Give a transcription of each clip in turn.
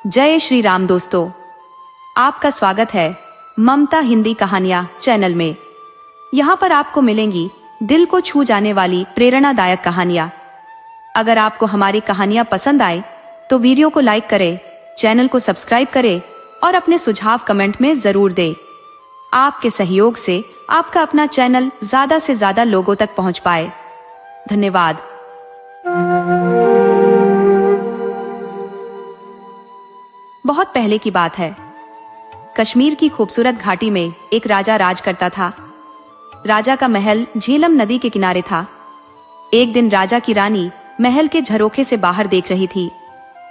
जय श्री राम दोस्तों, आपका स्वागत है ममता हिंदी कहानियां चैनल में। यहाँ पर आपको मिलेंगी दिल को छू जाने वाली प्रेरणादायक कहानियां। अगर आपको हमारी कहानियां पसंद आए तो वीडियो को लाइक करें, चैनल को सब्सक्राइब करें और अपने सुझाव कमेंट में जरूर दें। आपके सहयोग से आपका अपना चैनल ज्यादा से ज्यादा लोगों तक पहुंच पाए। धन्यवाद। बहुत पहले की बात है। कश्मीर की खूबसूरत घाटी में एक राजा राज करता था। राजा का महल झेलम नदी के किनारे था। एक दिन राजा की रानी महल के झरोखे से बाहर देख रही थी।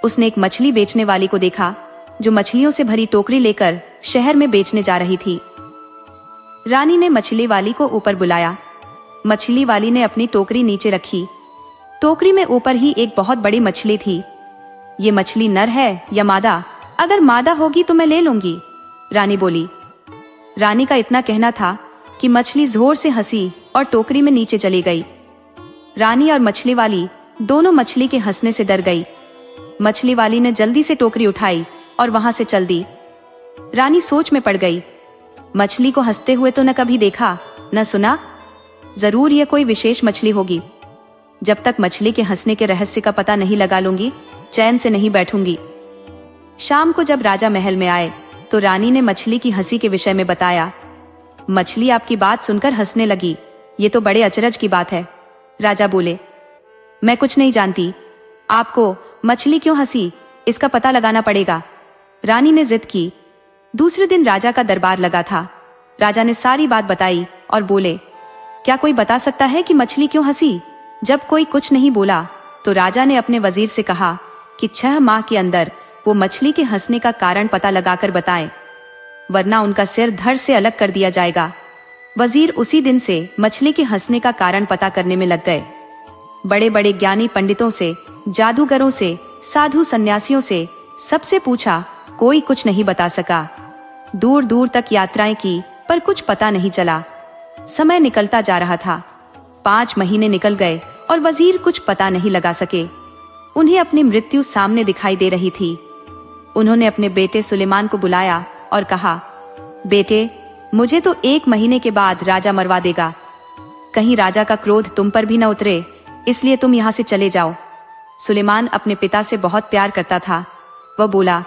उसने एक मछली बेचने वाली को देखा जो मछलियों से भरी टोकरी लेकर शहर में बेचने जा रही थी। रानी ने मछली वाली को ऊपर बुलाया। मछली वाली ने अपनी टोकरी नीचे रखी। टोकरी में ऊपर ही एक बहुत बड़ी मछली थी। ये मछली नर है या मादा? अगर मादा होगी तो मैं ले लूंगी, रानी बोली। रानी का इतना कहना था कि मछली जोर से हंसी और टोकरी में नीचे चली गई। रानी और मछली वाली दोनों मछली के हंसने से डर गई। मछली वाली ने जल्दी से टोकरी उठाई और वहां से चल दी। रानी सोच में पड़ गई। मछली को हंसते हुए तो न कभी देखा न सुना। जरूर यह कोई विशेष मछली होगी। जब तक मछली के हंसने के रहस्य का पता नहीं लगा लूंगी, चैन से नहीं बैठूंगी। शाम को जब राजा महल में आए तो रानी ने मछली की हंसी के विषय में बताया। मछली आपकी बात सुनकर हंसने लगी। ये तो बड़े अचरज की बात है, राजा बोले। मैं कुछ नहीं जानती। आपको मछली क्यों हंसी इसका पता लगाना पड़ेगा, रानी ने जिद की। दूसरे दिन राजा का दरबार लगा था। राजा ने सारी बात बताई और बोले, क्या कोई बता सकता है कि मछली क्यों हंसी? जब कोई कुछ नहीं बोला तो राजा ने अपने वजीर से कहा कि 6 माह के अंदर वो मछली के हंसने का कारण पता लगाकर बताएं, वरना उनका सिर धड़ से अलग कर दिया जाएगा। वजीर उसी दिन से मछली के हंसने का कारण पता करने में लग गए। बड़े बड़े ज्ञानी पंडितों से, जादूगरों से, साधु सन्यासियों से सबसे पूछा, कोई कुछ नहीं बता सका। दूर दूर तक यात्राएं की पर कुछ पता नहीं चला। समय निकलता जा रहा था। 5 महीने निकल गए और वजीर कुछ पता नहीं लगा सके। उन्हें अपनी मृत्यु सामने दिखाई दे रही थी। उन्होंने अपने बेटे सुलेमान को बुलाया और कहा, बेटे, मुझे तो 1 महीने के बाद राजा मरवा देगा। कहीं राजा का क्रोध तुम पर भी न उतरे, इसलिए तुम यहाँ से चले जाओ। सुलेमान अपने पिता से बहुत प्यार करता था। वह बोला,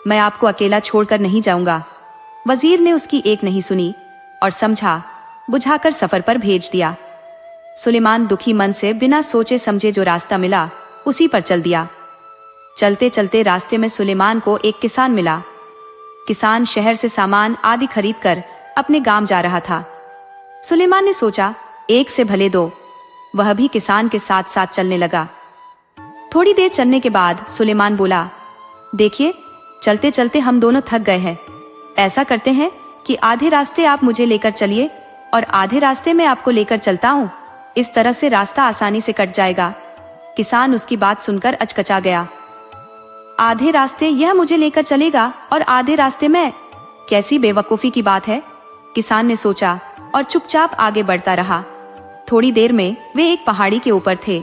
मैं आपको अकेला छोड़कर नहीं जाऊंगा। वजीर ने उसकी एक नहीं सुनी और समझा बुझाकर सफर पर भेज दिया। सुलेमान दुखी मन से बिना सोचे समझे जो रास्ता मिला उसी पर चल दिया। चलते चलते रास्ते में सुलेमान को एक किसान मिला। किसान शहर से सामान आदि खरीद कर अपने गांव जा रहा था। सुलेमान ने सोचा, एक से भले 2। वह भी किसान के साथ साथ चलने लगा। थोड़ी देर चलने के बाद सुलेमान बोला, देखिए, चलते चलते हम दोनों थक गए हैं। ऐसा करते हैं कि आधे रास्ते आप मुझे लेकर चलिए और आधे रास्ते में आपको लेकर चलता हूँ। इस तरह से रास्ता आसानी से कट जाएगा। किसान उसकी बात सुनकर अचकचा गया। आधे रास्ते यह मुझे लेकर चलेगा और आधे रास्ते मैं? कैसी बेवकूफी की बात है, किसान ने सोचा और चुपचाप आगे बढ़ता रहा। थोड़ी देर में वे एक पहाड़ी के ऊपर थे।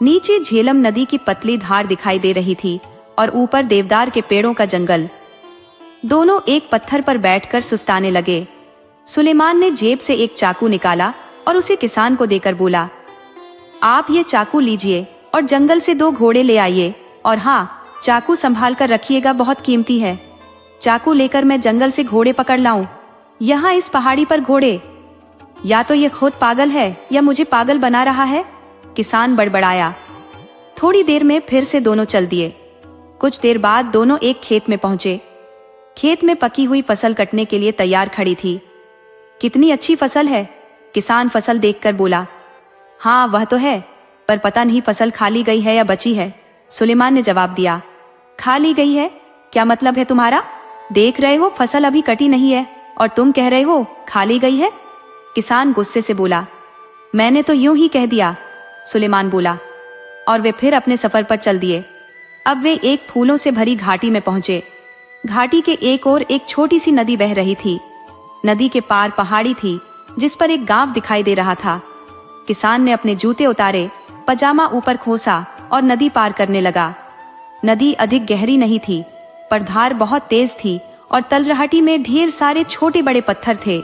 नीचे झेलम नदी की पतली धार दिखाई दे रही थी और ऊपर देवदार के पेड़ों का जंगल। दोनों एक पत्थर पर बैठकर सुस्ताने लगे। सुलेमान ने जेब से एक चाकू निकाला और उसे किसान को देकर बोला, आप ये चाकू लीजिए और जंगल से 2 घोड़े ले आइए, और हाँ, चाकू संभाल कर रखिएगा, बहुत कीमती है। चाकू लेकर मैं जंगल से घोड़े पकड़ लाऊं? यहाँ इस पहाड़ी पर घोड़े? या तो ये खुद पागल है या मुझे पागल बना रहा है, किसान बड़बड़ाया। थोड़ी देर में फिर से दोनों चल दिए। कुछ देर बाद दोनों एक खेत में पहुंचे। खेत में पकी हुई फसल कटने के लिए तैयार खड़ी थी। कितनी अच्छी फसल है, किसान फसल देखकर बोला। हाँ, वह तो है, पर पता नहीं फसल खा ली गई है या बची है, सुलेमान ने जवाब दिया। खा ली गई है? क्या मतलब है तुम्हारा? देख रहे हो फसल अभी कटी नहीं है और तुम कह रहे हो खा ली गई है? किसान गुस्से से बोला। मैंने तो यूं ही कह दिया, सुलेमान बोला। और वे फिर अपने सफर पर चल दिए। अब वे एक फूलों से भरी घाटी में पहुंचे। घाटी के एक ओर एक छोटी सी नदी बह रही थी। नदी के पार पहाड़ी थी जिस पर एक गांव दिखाई दे रहा था। किसान ने अपने जूते उतारे, पजामा ऊपर खोसा और नदी पार करने लगा। नदी अधिक गहरी नहीं थी, पर धार बहुत तेज थी और तलरहटी में ढेर सारे छोटे बड़े पत्थर थे।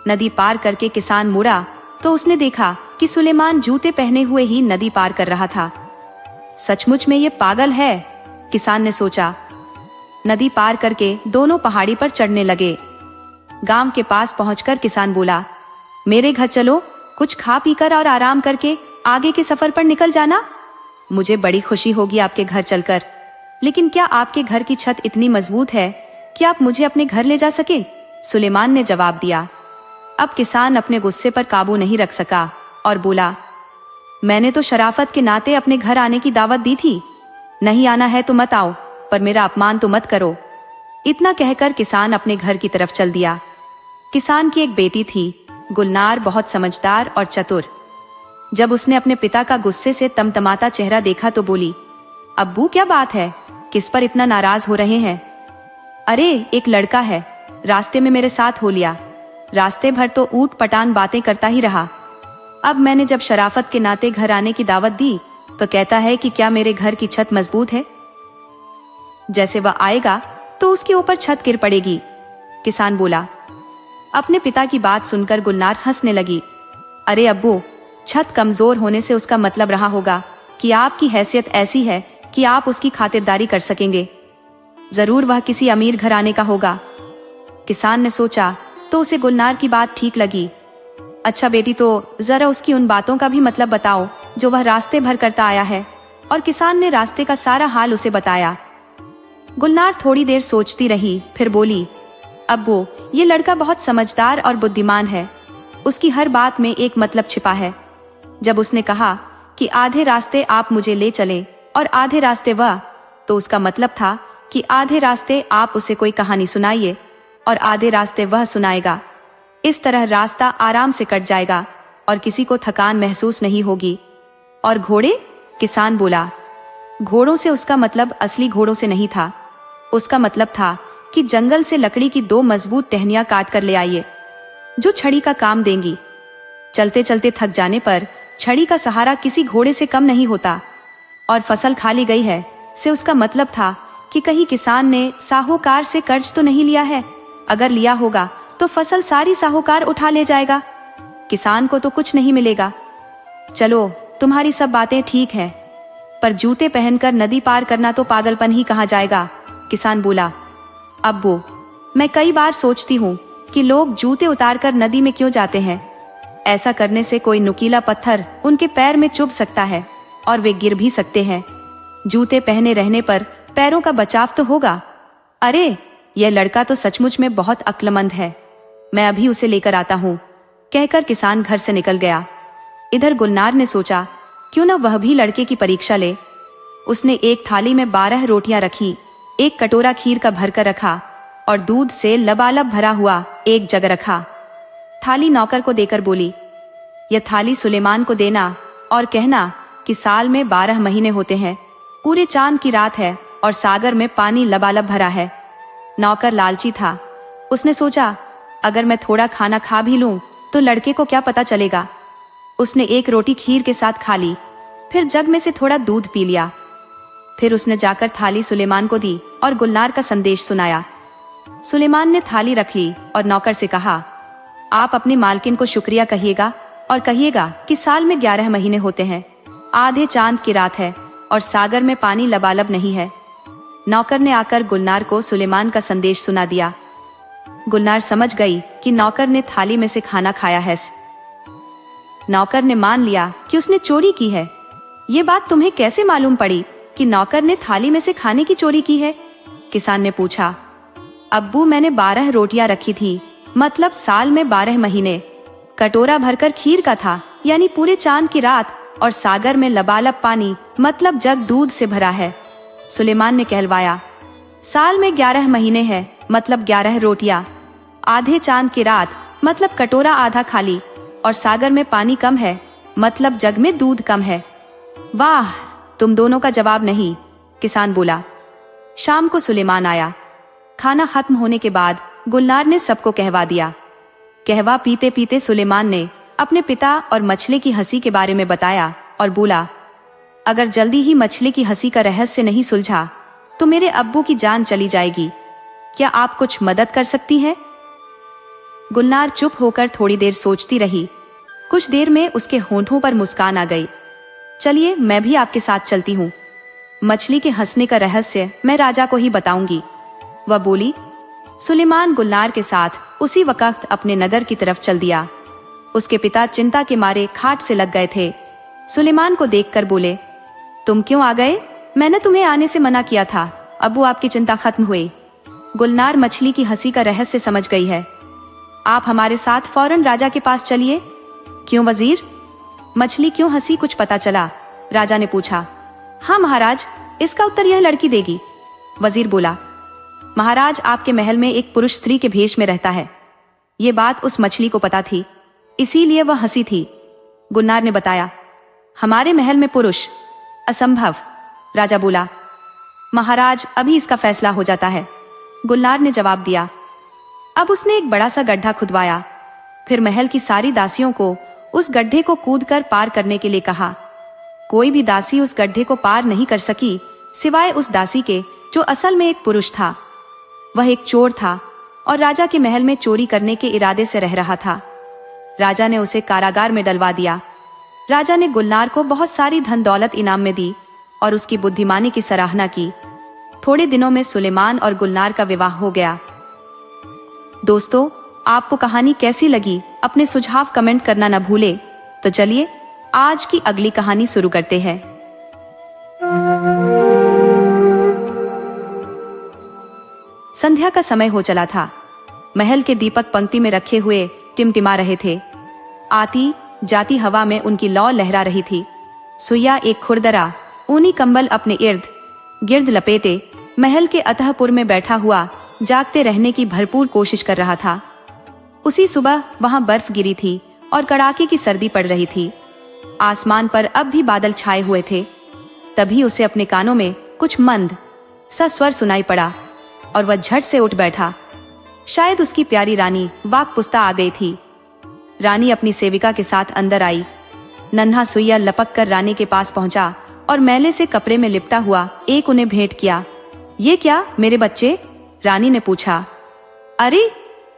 नदी पार करके किसान मुड़ा तो उसने देखा कि सुलेमान जूते पहने हुए ही नदी पार कर रहा था। सचमुच में ये पागल है, किसान ने सोचा। नदी पार करके दोनों पहाड़ी पर चढ़ने लगे। गांव के पास पहुंचकर किसान बोला, मेरे घर चलो, कुछ खा पीकर और आराम करके आगे के सफर पर निकल जाना। मुझे बड़ी खुशी होगी आपके घर चलकर, लेकिन क्या आपके घर की छत इतनी मजबूत है कि आप मुझे अपने घर ले जा सके? सुलेमान ने जवाब दिया। अब किसान अपने गुस्से पर काबू नहीं रख सका और बोला, मैंने तो शराफत के नाते अपने घर आने की दावत दी थी। नहीं आना है तो मत आओ, पर मेरा अपमान तो मत करो। इतना कहकर किसान अपने घर की तरफ चल दिया। किसान की एक बेटी थी, गुलनार, बहुत समझदार और चतुर। जब उसने अपने पिता का गुस्से से तमतमाता चेहरा देखा तो बोली, अब्बू क्या बात है, किस पर इतना नाराज हो रहे हैं? अरे एक लड़का है, रास्ते में मेरे साथ हो लिया। रास्ते भर तो ऊट पटांग बातें करता ही रहा। अब मैंने जब शराफत के नाते घर आने की दावत दी तो कहता है कि क्या मेरे घर की छत मजबूत है? जैसे वह आएगा तो उसके ऊपर छत गिर पड़ेगी। किसान बोला। अपने पिता की बात सुनकर गुलनार हंसने लगी। अरे अब्बू, छत कमजोर होने से उसका मतलब रहा होगा कि आपकी हैसियत ऐसी है कि आप उसकी खातिरदारी कर सकेंगे। जरूर वह किसी अमीर घराने का होगा। किसान ने सोचा तो उसे गुलनार की बात ठीक लगी। अच्छा बेटी, तो जरा उसकी उन बातों का भी मतलब बताओ जो वह रास्ते भर करता आया है। और किसान ने रास्ते का सारा हाल उसे बताया। गुलनार थोड़ी देर सोचती रही, फिर बोली, अब्बू, ये लड़का बहुत समझदार और बुद्धिमान है। उसकी हर बात में एक मतलब छिपा है। जब उसने कहा कि आधे रास्ते आप मुझे ले चलें और आधे रास्ते वह, तो उसका मतलब था कि आधे रास्ते आप उसे कोई कहानी सुनाइए और आधे रास्ते वह सुनाएगा। इस तरह रास्ता आराम से कट जाएगा और किसी को थकान महसूस नहीं होगी। और घोड़े? किसान बोला। घोड़ों से उसका मतलब असली घोड़ों से नहीं था। उसका मतलब था कि जंगल से लकड़ी की 2 मजबूत टहनियां काट कर ले आइए, जो छड़ी का काम देंगी। चलते चलते थक जाने पर छड़ी का सहारा किसी घोड़े से कम नहीं होता। और फसल खाली गई है से उसका मतलब था कि कहीं किसान ने साहूकार से कर्ज तो नहीं लिया है। अगर लिया होगा तो फसल सारी साहूकार उठा ले जाएगा। किसान को तो कुछ नहीं मिलेगा। चलो, तुम्हारी सब बातें ठीक हैं, पर जूते पहनकर नदी पार करना तो पागलपन ही कहा जाएगा। किसान बोला। अब्बू, मैं कई बार सोचती हूँ कि लोग जूते उतारकर नदी में क्यों जाते हैं। ऐसा करने से कोई नुकीला पत्थर उनके पैर में चुभ सकता है और वे गिर भी सकते हैं। जूते पहने रहने पर पैरों का बचाव तो होगा। अरे, यह लड़का तो सचमुच में बहुत अक्लमंद है। मैं अभी उसे लेकर आता हूँ, कहकर किसान घर से निकल गया। इधर गुलनार ने सोचा, क्यों न वह भी लड़के की परीक्षा ले। उसने एक थाली में 12 रोटियां रखी, एक कटोरा खीर का भरकर रखा और दूध से लबालब भरा हुआ एक जग रखा। थाली नौकर को देकर बोली, यह थाली सुलेमान को देना और कहना कि साल में 12 महीने होते हैं, पूरे चांद की रात है और सागर में पानी लबालब भरा है। नौकर लालची था। उसने सोचा, अगर मैं थोड़ा खाना खा भी लूं तो लड़के को क्या पता चलेगा। उसने एक रोटी खीर के साथ खा ली, फिर जग में से थोड़ा दूध पी लिया। फिर उसने जाकर थाली सुलेमान को दी और गुलनार का संदेश सुनाया। सुलेमान ने थाली रख ली और नौकर से कहा, आप अपनी मालकिन को शुक्रिया कहिएगा और कहिएगा कि साल में 11 महीने होते हैं, आधे चांद की रात है और सागर में पानी लबालब नहीं है। नौकर ने आकर गुलनार को सुलेमान का संदेश सुना दिया। गुलनार समझ गई कि नौकर ने थाली में से खाना खाया है। नौकर ने मान लिया कि उसने चोरी की है। ये बात तुम्हें कैसे मालूम पड़ी कि नौकर ने थाली में से खाने की चोरी की है? किसान ने पूछा। अब्बू, मैंने 12 रोटियां रखी थी, मतलब साल में 12 महीने। कटोरा भरकर खीर का था, यानी पूरे चांद की रात, और सागर में लबालब पानी, मतलब जग दूध से भरा है। सुलेमान ने कहलवाया। साल में 11 महीने हैं, मतलब 11 रोटियां। आधे चांद की रात, मतलब कटोरा आधा खाली, और सागर में पानी कम है, मतलब जग में दूध कम है। वाह, तुम दोनों का जवाब नहीं, किसान बोला। शाम को सुलेमान आया। खाना खत्म होने के बाद गुलनार ने सबको कहवा दिया। कहवा पीते पीते सुलेमान ने अपने पिता और मछली की हंसी के बारे में बताया और बोला, अगर जल्दी ही मछली की हंसी का रहस्य नहीं सुलझा तो मेरे अब्बू की जान चली जाएगी। क्या आप कुछ मदद कर सकती हैं? गुलनार चुप होकर थोड़ी देर सोचती रही। कुछ देर में उसके होंठों पर मुस्कान आ गई। चलिए, मैं भी आपके साथ चलती हूँ। मछली के हंसने का रहस्य मैं राजा को ही बताऊंगी, वह बोली। सुलेमान गुलनार के साथ उसी वक्त अपने नगर की तरफ चल दिया। उसके पिता चिंता के मारे खाट से लग गए थे। सुलेमान को देखकर बोले, तुम क्यों आ गए? मैंने तुम्हें आने से मना किया था। अब्बू आपकी चिंता खत्म हुई। गुलनार मछली की हंसी का रहस्य समझ गई है। आप हमारे साथ फौरन राजा के पास चलिए। क्यों वजीर? मछली क्यों हंसी, कुछ पता चला? राजा ने पूछा। हाँ महाराज, इसका उत्तर यह लड़की देगी, वजीर बोला। महाराज, आपके महल में एक पुरुष स्त्री के भेष में रहता है। ये बात उस मछली को पता थी, इसीलिए वह हंसी थी। गुलनार ने बताया। हमारे महल में पुरुष? असंभव, राजा बोला। महाराज, अभी इसका फैसला हो जाता है, गुलनार ने जवाब दिया। अब उसने एक बड़ा सा गड्ढा खुदवाया, फिर महल की सारी दासियों को उस गड्ढे को कूदकर पार करने के लिए कहा। कोई भी दासी उस गड्ढे को पार नहीं कर सकी, सिवाय उस दासी के जो असल में एक पुरुष था। वह एक चोर था और राजा के महल में चोरी करने के इरादे से रह रहा था। राजा ने उसे कारागार में डलवा दिया। राजा ने गुलनार को बहुत सारी धन दौलत इनाम में दी और उसकी बुद्धिमानी की सराहना की। थोड़े दिनों में सुलेमान और गुलनार का विवाह हो गया। दोस्तों, आपको कहानी कैसी लगी? अपने सुझाव कमेंट करना न भूले। तो चलिए आज की अगली कहानी शुरू करते हैं। संध्या का समय हो चला था। महल के दीपक पंक्ति में रखे हुए टिमटिमा रहे थे। आती जाती हवा में उनकी लौ लहरा रही थी। सुइया एक खुरदरा ऊनी कंबल अपने इर्द गिर्द लपेटे महल के अतःपुर में बैठा हुआ जागते रहने की भरपूर कोशिश कर रहा था। उसी सुबह वहां बर्फ गिरी थी और कड़ाके की सर्दी पड़ रही थी। आसमान पर अब भी बादल छाए हुए थे। तभी उसे अपने कानों में कुछ मंद सा स्वर सुनाई पड़ा और वह झट से उठ बैठा। शायद उसकी प्यारी रानी वाकपुस्ता आ गई थी। रानी अपनी सेविका के साथ अंदर आई। नन्हा सुइया लपक कर रानी के पास पहुंचा और मैले से कपड़े में लिपटा हुआ एक उन्हें भेंट किया। ये क्या मेरे बच्चे? रानी ने पूछा। अरे,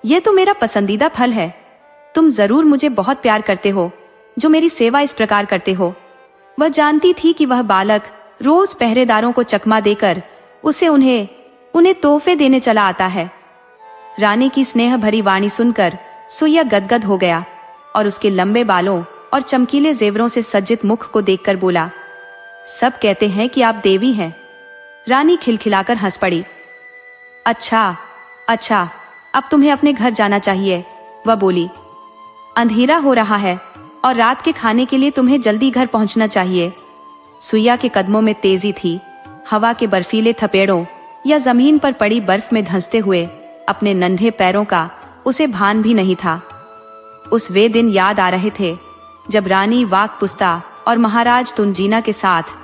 ये तो मेरा पसंदीदा फल है। तुम जरूर मुझे बहुत प्यार करते हो जो मेरी सेवा इस प्रकार करते हो। वह जानती थी कि वह बालक रोज पहरेदारों को चकमा देकर उसे उन्हें तोहफे देने चला आता है। रानी की स्नेह भरी वाणी सुनकर सुइया गदगद हो गया और उसके लंबे बालों और चमकीले जेवरों से सज्जित मुख को देखकर बोला, सब कहते हैं कि आप देवी हैं। रानी खिलखिलाकर हंस पड़ी। अच्छा, अब तुम्हें अपने घर जाना चाहिए, वह बोली। अंधेरा हो रहा है और रात के खाने के लिए तुम्हें जल्दी घर पहुंचना चाहिए। सुइया के कदमों में तेजी थी। हवा के बर्फीले थपेड़ों या जमीन पर पड़ी बर्फ में धंसते हुए अपने नन्हे पैरों का उसे भान भी नहीं था। उस वे दिन याद आ रहे थे जब रानी वाकपुस्ता और महाराज तुंजीना के साथ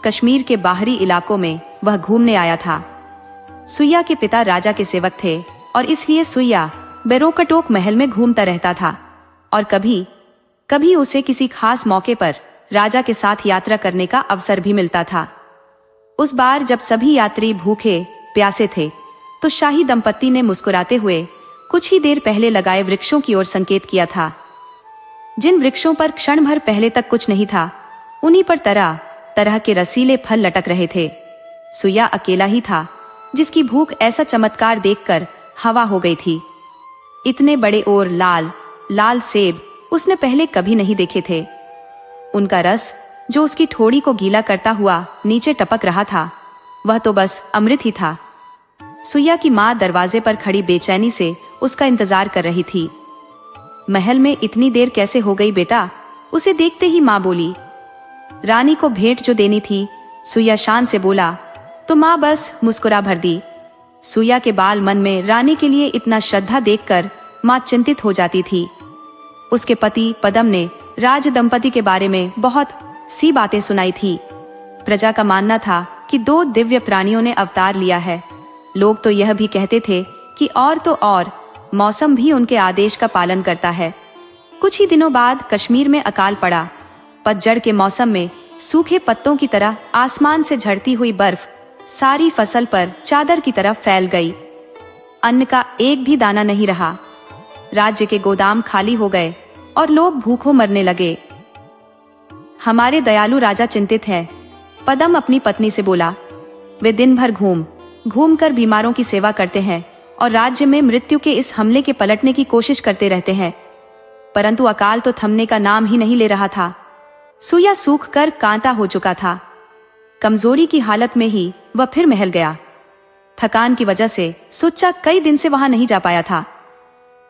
कश्मीर के बाहरी इलाकों में वह घूमने आया था। सुइया के पिता राजा के सेवक थे और इसलिए सुइया बेरोकटोक महल में घूमता रहता था और कभी कभी उसे किसी खास मौके पर राजा के साथ यात्रा करने का अवसर भी मिलता था। उस बार जब सभी यात्री भूखे प्यासे थे तो शाही दंपत्ति ने मुस्कुराते हुए कुछ ही देर पहले लगाए वृक्षों की ओर संकेत किया था। जिन वृक्षों पर क्षण भर पहले तक कुछ नहीं था, उन्हीं पर तरह तरह के रसीले फल लटक रहे थे। सुइया अकेला ही था जिसकी भूख ऐसा चमत्कार देखकर हवा हो गई थी। इतने बड़े और लाल लाल सेब उसने पहले कभी नहीं देखे थे। उनका रस जो उसकी ठोड़ी को गीला करता हुआ नीचे टपक रहा था, वह तो बस अमृत ही था। सुइया की माँ दरवाजे पर खड़ी बेचैनी से उसका इंतजार कर रही थी। महल में इतनी देर कैसे हो गई बेटा? उसे देखते ही माँ बोली। रानी को भेंट जो देनी थी, सुइया शान से बोला तो माँ बस मुस्कुरा भर दी। सुइया के बाल मन में रानी के लिए इतना श्रद्धा देखकर माँ चिंतित हो जाती थी। उसके पति पदम ने राज दंपति के बारे में बहुत सी बातें सुनाई थी। प्रजा का मानना था कि 2 दिव्य प्राणियों ने अवतार लिया है। लोग तो यह भी कहते थे कि और तो और मौसम भी उनके आदेश का पालन करता है। कुछ ही दिनों बाद कश्मीर में अकाल पड़ा। पतझड़ के मौसम में सूखे पत्तों की तरह आसमान से झड़ती हुई बर्फ सारी फसल पर चादर की तरह फैल गई। अन्न का एक भी दाना नहीं रहा। राज्य के गोदाम खाली हो गए और लोग भूखों मरने लगे। हमारे दयालु राजा चिंतित है, पदम अपनी पत्नी से बोला। वे दिन भर घूम कर बीमारों की सेवा करते हैं और राज्य में मृत्यु के इस हमले के पलटने की कोशिश करते रहते हैं, परंतु अकाल तो थमने का नाम ही नहीं ले रहा था। सुइया सूख कर कांटा हो चुका था। कमजोरी की हालत में ही वह फिर महल गया। थकान की वजह से सुच्चा कई दिन से वहां नहीं जा पाया था।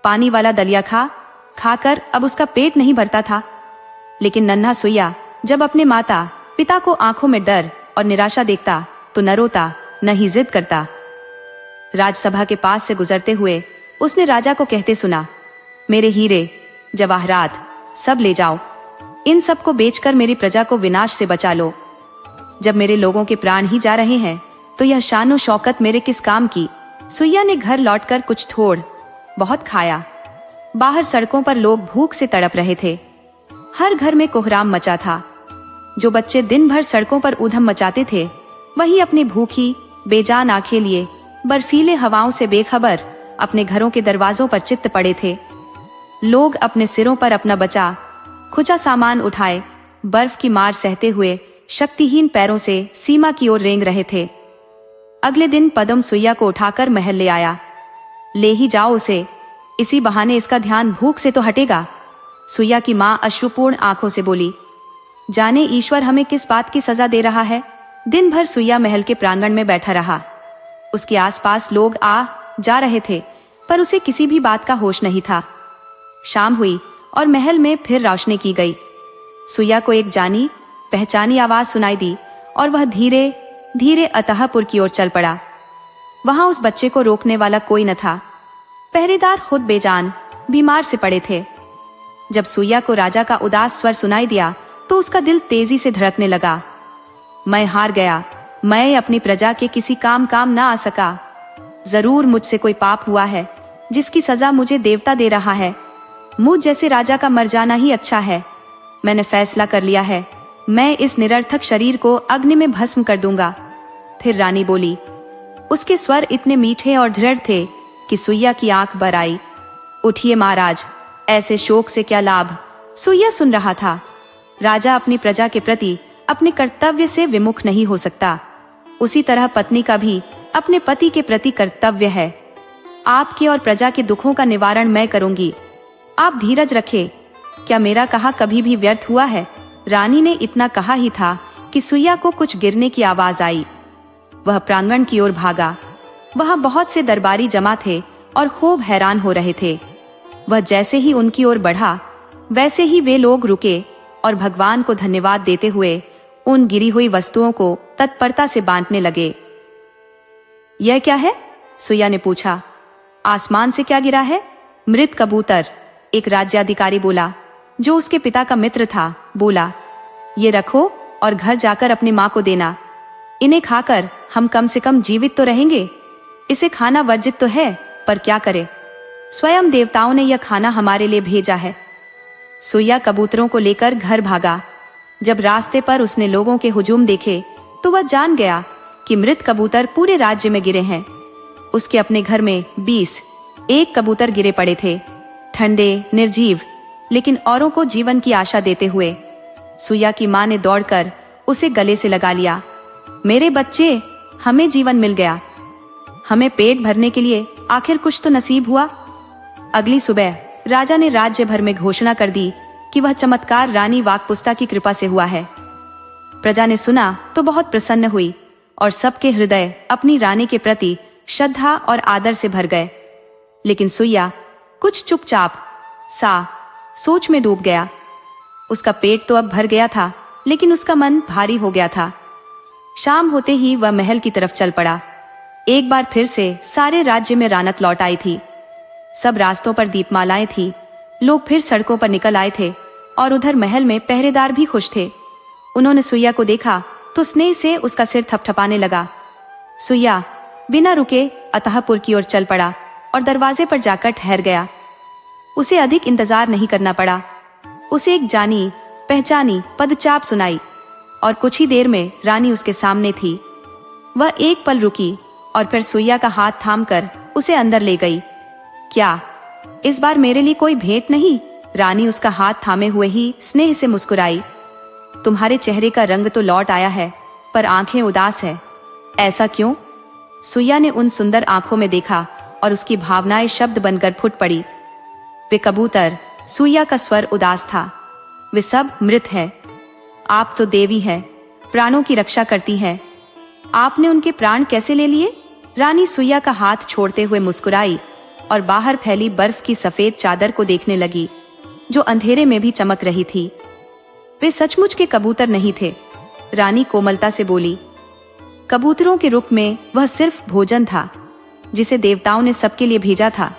पानी वाला दलिया खाकर अब उसका पेट नहीं भरता था। लेकिन नन्हा सुइया जब अपने माता पिता को आंखों में डर और निराशा देखता तो न रोता न ही जिद करता। राजसभा के पास से गुजरते हुए उसने राजा को कहते सुना, मेरे हीरे जवाहरात सब ले जाओ, इन सब को बेचकर मेरी प्रजा को विनाश से बचा लो। जब मेरे लोगों के प्राण ही जा रहे हैं तो यह शानो शौकत मेरे किस काम की। सुइया ने घर लौटकर कुछ थोड़ बहुत खाया। बाहर सड़कों पर लोग भूख से तड़प रहे थे। हर घर में कोहराम मचा था। जो बच्चे दिन भर सड़कों पर ऊधम मचाते थे वही अपनी भूखी बेजान आंखें लिए बर्फीले हवाओं से बेखबर अपने घरों के दरवाजों पर चित्त पड़े थे। लोग अपने सिरों पर अपना बचा खुचा सामान उठाए बर्फ की मार सहते हुए शक्तिहीन पैरों से सीमा की ओर रेंग रहे थे। अगले दिन पदम सुइया को उठाकर महल ले आया। ले ही जाओ उसे, इसी बहाने इसका ध्यान भूख से तो हटेगा। सुइया की मां अश्रुपूर्ण आंखों से बोली। जाने ईश्वर हमें किस बात की सजा दे रहा है। दिन भर सुइया महल के प्रांगण में बैठा रहा। उसके आसपास लोग आ जा रहे थे पर उसे किसी भी बात का होश नहीं था। शाम हुई और महल में फिर रोशनी की गई। सुइया को एक जानी पहचानी आवाज सुनाई दी और वह धीरे धीरे अतःपुर की ओर चल पड़ा। वहां उस बच्चे को रोकने वाला कोई न था। पहरेदार खुद बेजान बीमार से पड़े थे। जब सुइया को राजा का उदास स्वर सुनाई दिया तो उसका दिल तेजी से धड़कने लगा। मैं हार गया, मैं अपनी प्रजा के किसी काम ना आ सका। जरूर मुझसे कोई पाप हुआ है जिसकी सजा मुझे देवता दे रहा है। मुझ जैसे राजा का मर जाना ही अच्छा है। मैंने फैसला कर लिया है, मैं इस निरर्थक शरीर को अग्नि में भस्म कर दूंगा। फिर रानी बोली। उसके स्वर इतने मीठे और दृढ़ थे कि सुइया की आंख भर आई। उठिए महाराज, ऐसे शोक से क्या लाभ। सुइया सुन रहा था। राजा अपनी प्रजा के प्रति अपने कर्तव्य से विमुख नहीं हो सकता। उसी तरह पत्नी का भी अपने पति के प्रति कर्तव्य है। आपके और प्रजा के दुखों का निवारण मैं करूंगी। आप धीरज रखें। क्या मेरा कहा कभी भी व्यर्थ हुआ है। रानी ने इतना कहा ही था कि सुइया को कुछ गिरने की आवाज आई। वह प्रांगण की ओर भागा। वहां बहुत से दरबारी जमा थे और खूब हैरान हो रहे थे। वह जैसे ही उनकी ओर बढ़ा वैसे ही वे लोग रुके और भगवान को धन्यवाद देते हुए उन गिरी हुई वस्तुओं को तत्परता से बांटने लगे। यह क्या है? सुइया ने पूछा। आसमान से क्या गिरा है? मृत कबूतर, एक राज्याधिकारी बोला, जो उसके पिता का मित्र था। बोला, ये रखो और घर जाकर अपनी माँ को देना। इन्हें खाकर हम कम से कम जीवित तो रहेंगे। इसे खाना वर्जित तो है पर क्या करे, स्वयं देवताओं ने यह खाना हमारे लिए भेजा है। सुइया कबूतरों को लेकर घर भागा। जब रास्ते पर उसने लोगों के हुजूम देखे तो वह जान गया कि मृत कबूतर पूरे राज्य में गिरे हैं। उसके अपने घर में 21 कबूतर गिरे पड़े थे, ठंडे निर्जीव, लेकिन औरों को जीवन की आशा देते हुए। सुइया की मां ने दौड़कर उसे गले से लगा लिया। मेरे बच्चे, हमें जीवन मिल गया। हमें पेट भरने के लिए आखिर कुछ तो नसीब हुआ। अगली सुबह राजा ने राज्य भर में घोषणा कर दी कि वह चमत्कार रानी वाकपुस्ता की कृपा से हुआ है। प्रजा ने सुना तो बहुत प्रसन्न हुई और सबके हृदय अपनी रानी के प्रति श्रद्धा और आदर से भर गए। लेकिन सुइया कुछ चुपचाप सा सोच में डूब गया। उसका पेट तो अब भर गया था, लेकिन उसका मन भारी हो गया था। शाम होते ही वह महल की तरफ चल पड़ा। एक बार फिर से सारे राज्य में रौनक लौट आई थी। सब रास्तों पर दीपमालाएं थी। लोग फिर सड़कों पर निकल आए थे और उधर महल में पहरेदार भी खुश थे। उन्होंने सुइया को देखा तो स्नेह से उसका सिर थपथपाने लगा। सुइया बिना रुके अतःपुर की ओर चल पड़ा और दरवाजे पर जाकर ठहर गया। उसे अधिक इंतजार नहीं करना पड़ा। उसे एक जानी पहचानी पदचाप सुनाई। और कुछ ही देर में रानी उसके सामने थी। वह एक पल रुकी और फिर सुइया का हाथ थामकर उसे अंदर ले गई। क्या इस बार मेरे लिए कोई भेंट नहीं? रानी उसका हाथ थामे हुए ही स्नेह से मुस्कुराई। तुम्हारे चेहरे का रंग तो लौट आया है, पर आंखें उदास है, ऐसा क्यों? सुइया ने उन सुंदर आंखों में देखा और उसकी भावनाएं शब्द बनकर फूट पड़ी। वे कबूतर, सुइया का स्वर उदास था, वे सब मृत है। आप तो देवी है, प्राणों की रक्षा करती है, आपने उनके प्राण कैसे ले लिए? रानी सुइया का हाथ छोड़ते हुए मुस्कुराई और बाहर फैली बर्फ की सफेद चादर को देखने लगी, जो अंधेरे में भी चमक रही थी। वे सचमुच के कबूतर नहीं थे, रानी कोमलता से बोली। कबूतरों के रूप में वह सिर्फ भोजन था, जिसे देवताओं ने सबके लिए भेजा था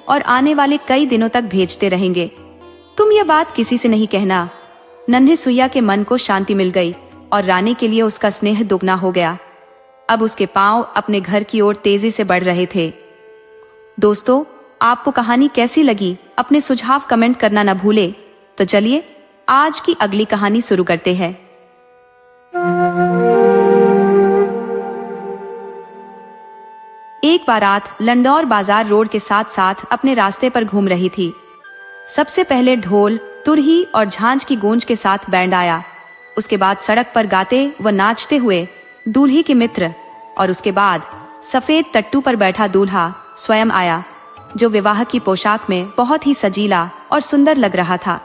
और आने वाले कई दिनों तक भेजते रहेंगे। तुम यह बात किसी से नहीं कहना। नन्हे सुइया के मन को शांति मिल गई और रानी के लिए उसका स्नेह दुगना हो गया। अब उसके पांव अपने घर की ओर तेजी से बढ़ रहे थे। दोस्तों, आपको कहानी कैसी लगी? अपने सुझाव कमेंट करना न भूले। तो चलिए आज की अगली कहानी शुरू करते हैं। एक बारात लंडौर बाजार रोड के साथ साथ अपने रास्ते पर घूम रही थी। सबसे पहले ढोल, तुरही और झांझ की गूंज के साथ बैंड आया। उसके बाद सड़क पर गाते व नाचते हुए दूल्हे के मित्र और उसके बाद सफेद टट्टू पर बैठा दूल्हा स्वयं आया, जो विवाह की पोशाक में बहुत ही सजीला और सुंदर लग रहा था।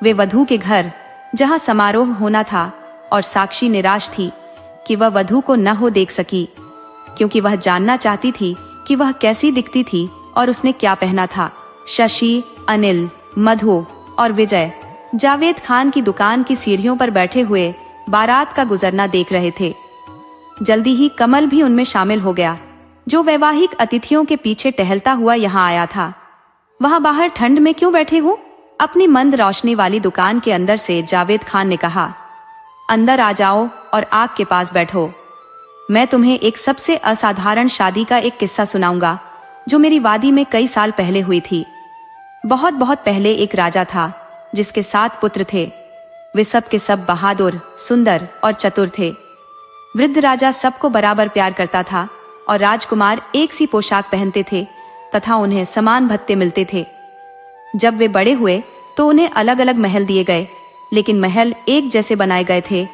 वे वधू के घर, जहां समारोह होना था, और साक्षी निराश थी कि वह वधू को न हो देख सकी, क्योंकि वह जानना चाहती थी कि वह कैसी दिखती थी और उसने क्या पहना था। शशि, अनिल, मधु और विजय जावेद खान की दुकान की सीढ़ियों पर बैठे हुए बारात का गुजरना देख रहे थे। जल्दी ही कमल भी उनमें शामिल हो गया, जो वैवाहिक अतिथियों के पीछे टहलता हुआ यहाँ आया था। वहां बाहर ठंड में क्यों बैठे हो? अपनी मंद रोशनी वाली दुकान के अंदर से जावेद खान ने कहा। अंदर आ जाओ और आग के पास बैठो। मैं तुम्हें एक सबसे असाधारण शादी का एक किस्सा सुनाऊंगा, जो मेरी वादी में कई साल पहले हुई थी। बहुत बहुत पहले एक राजा था, जिसके 7 पुत्र थे। वे सब के सब बहादुर, सुंदर और चतुर थे। वृद्ध राजा सबको बराबर प्यार करता था और राजकुमार एक सी पोशाक पहनते थे तथा उन्हें समान भत्ते मिलते थे। जब वे बड़े हुए तो उन्हें अलग अलग महल दिए गए, लेकिन महल एक जैसे बनाए गए थे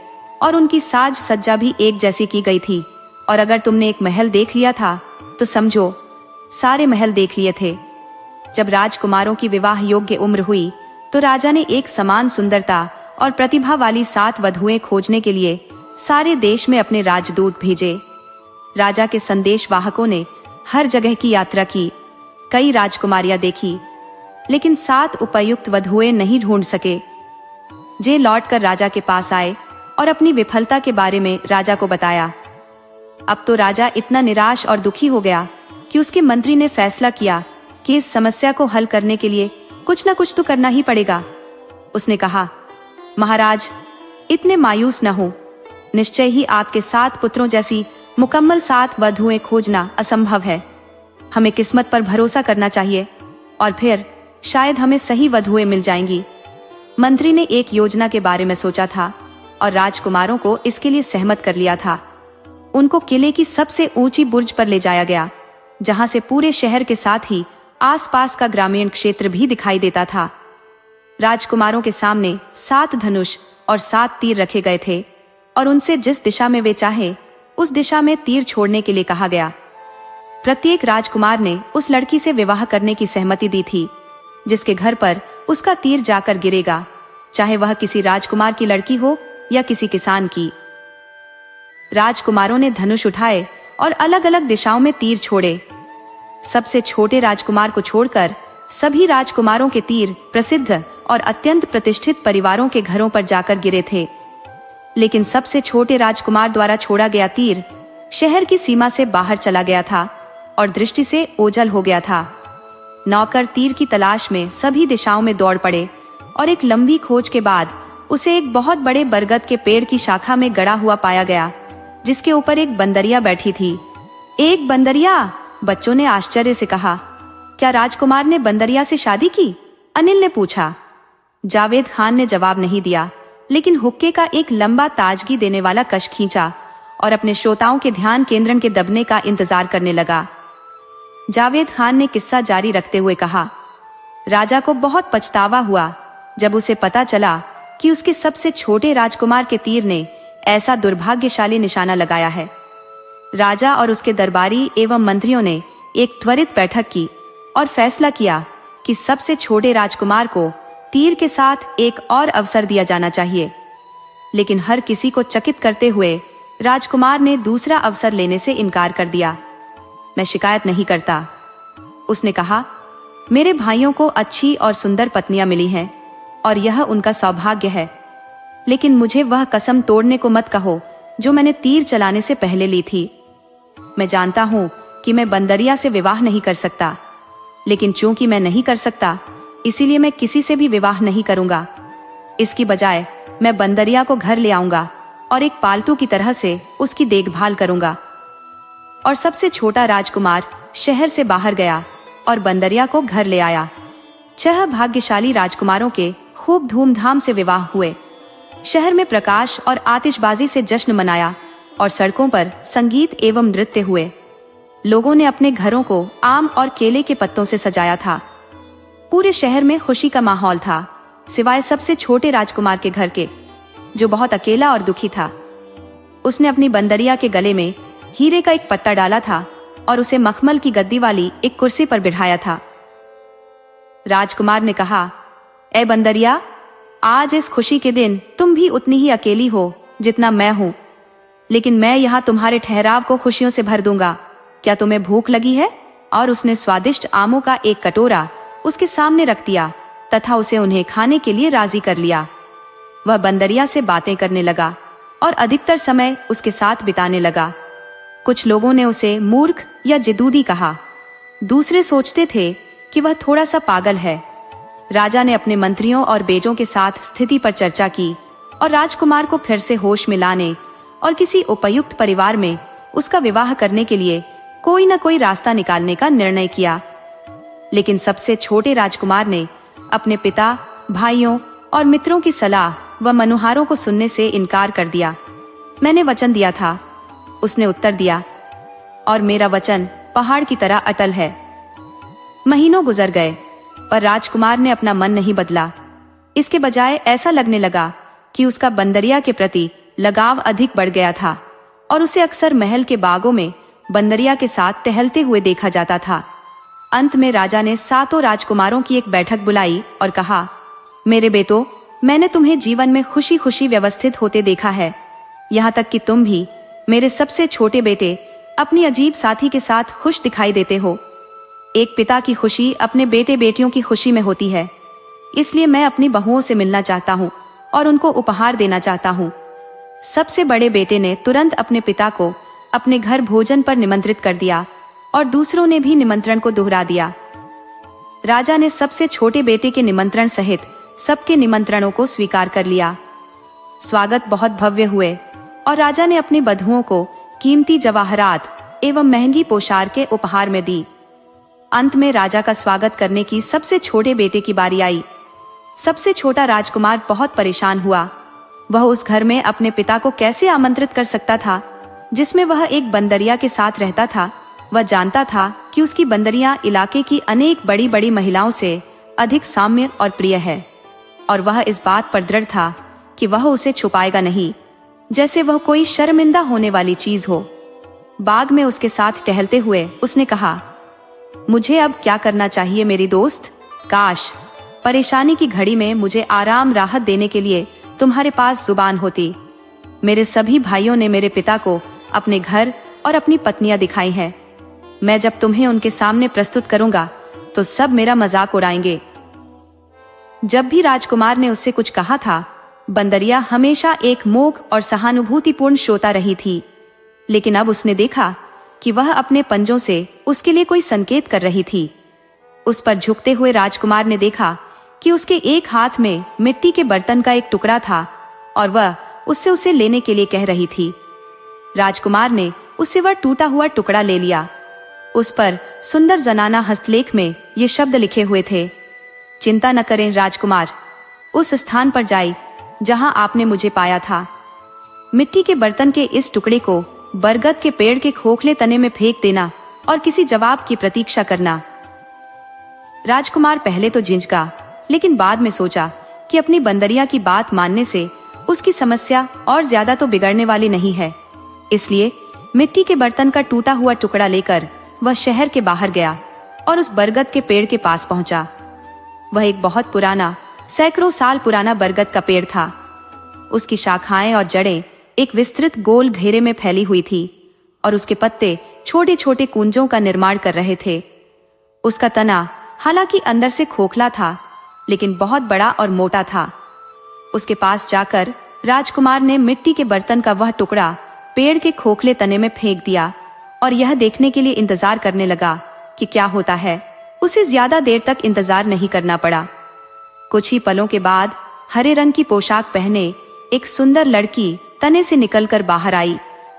और उनकी साज सज्जा भी एक जैसी की गई थी। और अगर तुमने एक महल देख लिया था तो समझो सारे महल देख लिए थे। जब राजकुमारों की विवाह योग्य उम्र हुई तो राजा ने एक समान सुंदरता और प्रतिभा वाली 7 वधुएं खोजने के लिए सारे देश में अपने राजदूत भेजे। राजा के संदेश वाहकों ने हर जगह की यात्रा की, कई राजकुमारियां देखी, लेकिन 7 उपयुक्त वधुएं नहीं ढूंढ सके। जे लौटकर राजा के पास आए और अपनी विफलता के बारे में राजा को बताया। अब तो राजा इतना निराश और दुखी हो गया कि उसके मंत्री ने फैसला किया कि इस समस्या को हल करने के लिए कुछ न कुछ तो करना ही पड़ेगा। उसने कहा, महाराज, इतने मायूस न हो। निश्चय ही आपके 7 पुत्रों जैसी मुकम्मल 7 वधुएं खोजना असंभव है। हमें किस्मत पर भरोसा करना चाहिए और फिर शायद हमें सही वधुएं मिल जाएंगी। मंत्री ने एक योजना के बारे में सोचा था और राजकुमारों को इसके लिए सहमत कर लिया था। उनको किले की सबसे ऊंची बुर्ज पर ले जाया गया, जहां से पूरे शहर के साथ ही आसपास का ग्रामीण क्षेत्र भी दिखाई देता था। राजकुमारों के सामने 7 धनुष और 7 तीर रखे गए थे और उनसे जिस दिशा में वे चाहे उस दिशा में तीर छोड़ने के लिए कहा गया। प्रत्येक राजकुमार ने उस लड़की से विवाह करने की सहमति दी थी, जिसके घर पर उसका तीर जाकर गिरेगा, चाहे वह किसी राजकुमार की लड़की हो या किसी किसान की। राजकुमारों ने धनुष उठाए और अलग अलग दिशाओं में तीर छोड़े। सबसे छोटे राजकुमार को छोड़कर सभी राजकुमारों के तीर प्रसिद्ध और अत्यंत प्रतिष्ठित परिवारों के घरों पर जाकर गिरे थे। लेकिन सबसे छोटे राजकुमार द्वारा छोड़ा गया तीर शहर की सीमा से बाहर चला गया था और दृष्टि से ओझल हो गया था। नौकर तीर की तलाश में सभी दिशाओं में दौड़ पड़े और एक लंबी खोज के बाद उसे एक बहुत बड़े बरगद के पेड़ की शाखा में गड़ा हुआ पाया गया, जिसके ऊपर एक बंदरिया बैठी थी। एक बंदरिया? बच्चों ने आश्चर्य से कहा। क्या राजकुमार ने बंदरिया से शादी की? अनिल ने पूछा। जावेद खान ने जवाब नहीं दिया, लेकिन हुक्के का एक लंबा ताजगी देने वाला कश खींचा और अपने श्रोताओं के ध्यान केंद्रण के दबने का इंतजार करने लगा। जावेद खान ने किस्सा जारी रखते हुए कहा, राजा को बहुत पछतावा हुआ जब उसे पता चला कि उसके सबसे छोटे राजकुमार के तीर ने ऐसा दुर्भाग्यशाली निशाना लगाया है। राजा और उसके दरबारी एवं मंत्रियों ने एक त्वरित बैठक की और फैसला किया कि सबसे छोटे राजकुमार को तीर के साथ एक और अवसर दिया जाना चाहिए। लेकिन हर किसी को चकित करते हुए राजकुमार ने दूसरा अवसर लेने से इनकार कर दिया। मैं शिकायत नहीं करता, उसने कहा। मेरे भाइयों को अच्छी और सुंदर पत्नियां मिली हैं और यह उनका सौभाग्य है। लेकिन मुझे वह कसम तोड़ने को मत कहो जो मैंने तीर चलाने से पहले ली थी। मैं जानता हूं कि मैं बंदरिया से विवाह नहीं कर सकता, लेकिन चूंकि मैं नहीं कर सकता इसीलिए मैं किसी से भी विवाह नहीं करूंगा। इसकी बजाय मैं बंदरिया को घर ले आऊंगा और एक पालतू की तरह से उसकी देखभाल करूंगा। और सबसे छोटा राजकुमार शहर से बाहर गया और बंदरिया को घर ले आया। 6 भाग्यशाली राजकुमारों के खूब धूमधाम से विवाह हुए। शहर में प्रकाश और आतिशबाजी से जश्न मनाया और सड़कों पर संगीत एवं नृत्य हुए। लोगों ने अपने घरों को आम और केले के पत्तों से सजाया था। पूरे शहर में खुशी का माहौल था, सिवाय सबसे छोटे राजकुमार के घर के, जो बहुत अकेला और दुखी था। उसने अपनी बंदरिया के गले में हीरे का एक पत्ता डाला था और उसे मखमल की गद्दी वाली एक कुर्सी पर बिठाया था। राजकुमार ने कहा, ए बंदरिया, आज इस खुशी के दिन तुम भी उतनी ही अकेली हो जितना मैं हूं, लेकिन मैं यहाँ तुम्हारे ठहराव को खुशियों से भर दूंगा। क्या तुम्हें भूख लगी है? और उसने स्वादिष्ट आमों का एक कटोरा उसके सामने रख दिया तथा उसे उन्हें खाने के लिए राजी कर लिया। वह बंदरिया से बातें करने लगा और अधिकतर समय उसके साथ बिताने लगा। कुछ लोगों ने उसे मूर्ख या जिदूदी कहा, दूसरे सोचते थे कि वह थोड़ा सा पागल है। राजा ने अपने मंत्रियों और बेटों के साथ स्थिति पर चर्चा की और राजकुमार को फिर से होश में लाने और किसी उपयुक्त परिवार में उसका विवाह करने के लिए कोई न कोई रास्ता निकालने का निर्णय किया। लेकिन सबसे छोटे राजकुमार ने अपने पिता, भाइयों और मित्रों की सलाह व मनुहारों को सुनने से इनकार कर दिया। मैंने वचन दिया था, उसने उत्तर दिया, और मेरा वचन पहाड़ की तरह अटल है। महीनों गुजर गए पर राजकुमार ने अपना मन नहीं बदला। इसके बजाय ऐसा लगने लगा कि उसका बंदरिया के प्रति लगाव अधिक बढ़ गया था और उसे अक्सर महल के बागों में बंदरिया के साथ टहलते हुए देखा जाता था। अंत में राजा ने 7 राजकुमारों की एक बैठक बुलाई और कहा, मेरे बेटों, मैंने तुम्हें जीवन में खुशी खुशी व्यवस्थित होते देखा है। यहाँ तक कि तुम भी, मेरे सबसे छोटे बेटे, अपनी अजीब साथी के साथ खुश दिखाई देते हो। एक पिता की खुशी अपने बेटे बेटियों की खुशी में होती है। इसलिए मैं अपनी बहुओं से मिलना चाहता हूँ और उनको उपहार देना चाहता हूँ। सबसे बड़े बेटे ने तुरंत अपने पिता को अपने घर भोजन पर निमंत्रित कर दिया और दूसरों ने भी निमंत्रण को दोहरा दिया। राजा ने सबसे छोटे बेटे के निमंत्रण सहित सबके निमंत्रणों को स्वीकार कर लिया। स्वागत बहुत भव्य हुए और राजा ने अपनी बधुओं को कीमती जवाहरात एवं महंगी पोशाकें उपहार में दी। अंत में राजा का स्वागत करने की सबसे छोटे बेटे की बारी आई। सबसे छोटा राजकुमार बहुत परेशान हुआ। वह उस घर में अपने पिता को कैसे आमंत्रित कर सकता था जिसमें वह एक बंदरिया के साथ रहता था। वह जानता था कि उसकी बंदरिया इलाके की अनेक बड़ी बड़ी महिलाओं से अधिक साम्य और प्रिय है, और वह इस बात पर दृढ़ था कि वह उसे छुपाएगा नहीं, जैसे वह कोई शर्मिंदा होने वाली चीज हो। बाग में उसके साथ टहलते हुए उसने कहा, मुझे अब क्या करना चाहिए मेरी दोस्त? काश परेशानी की घड़ी में मुझे आराम राहत देने के लिए तुम्हारे पास जुबान होती। मेरे सभी भाइयों ने मेरे पिता को अपने घर और अपनी पत्नियां दिखाई हैं। मैं जब तुम्हें उनके सामने प्रस्तुत करूंगा तो सब मेरा मजाक उड़ाएंगे। जब भी राजकुमार ने उससे कुछ कहा था, बंदरिया हमेशा एक मूक और सहानुभूतिपूर्ण श्रोता रही थी। लेकिन अब उसने देखा कि वह अपने पंजों से उसके लिए कोई संकेत कर रही थी। उस पर झुकते हुए राजकुमार ने देखा कि उसके एक हाथ में मिट्टी के बर्तन का एक टुकड़ा था और वह उससे उसे लेने के लिए कह रही थी। राजकुमार ने उससे वह टूटा हुआ टुकड़ा ले लिया। उस पर सुंदर जनाना हस्तलेख में ये शब्द लिखे हुए थे, चिंता न करें राजकुमार, उस स्थान पर जाए जहां आपने मुझे पाया था। मिट्टी के बर्तन के इस टुकड़े को बरगद के पेड़ के खोखले तने में फेंक देना और किसी जवाब की प्रतीक्षा करना। राजकुमार पहले तो झिझका, लेकिन बाद में सोचा कि अपनी बंदरिया की बात मानने से उसकी समस्या और ज्यादा तो बिगड़ने वाली नहीं है। इसलिए मिट्टी के बर्तन का टूटा हुआ टुकड़ा लेकर वह शहर के बाहर गया और उस बरगद के पेड़ के पास पहुंचा। वह एक बहुत पुराना, सैकड़ों साल पुराना बरगद का पेड़ था। उसकी शाखाएं और जड़ें एक विस्तृत गोल घेरे में फैली हुई थी और उसके पत्ते छोटे छोटे कुंजों का निर्माण कर रहे थे। उसका तना हालांकि अंदर से खोखला था, लेकिन बहुत बड़ा और मोटा था। उसके पास जाकर राजकुमार ने मिट्टी के बर्तन का वह टुकड़ा पेड़ के खोखले तने में फेंक दिया और यह देखने के लिए इंतजार करने लगा कि क्या होता है। उसे ज्यादा देर तक इंतजार नहीं करना पड़ा। कुछ ही पलों के बाद हरे रंग की पोशाक पहने एक सुंदर लड़की तने से निकलकर बाहर आई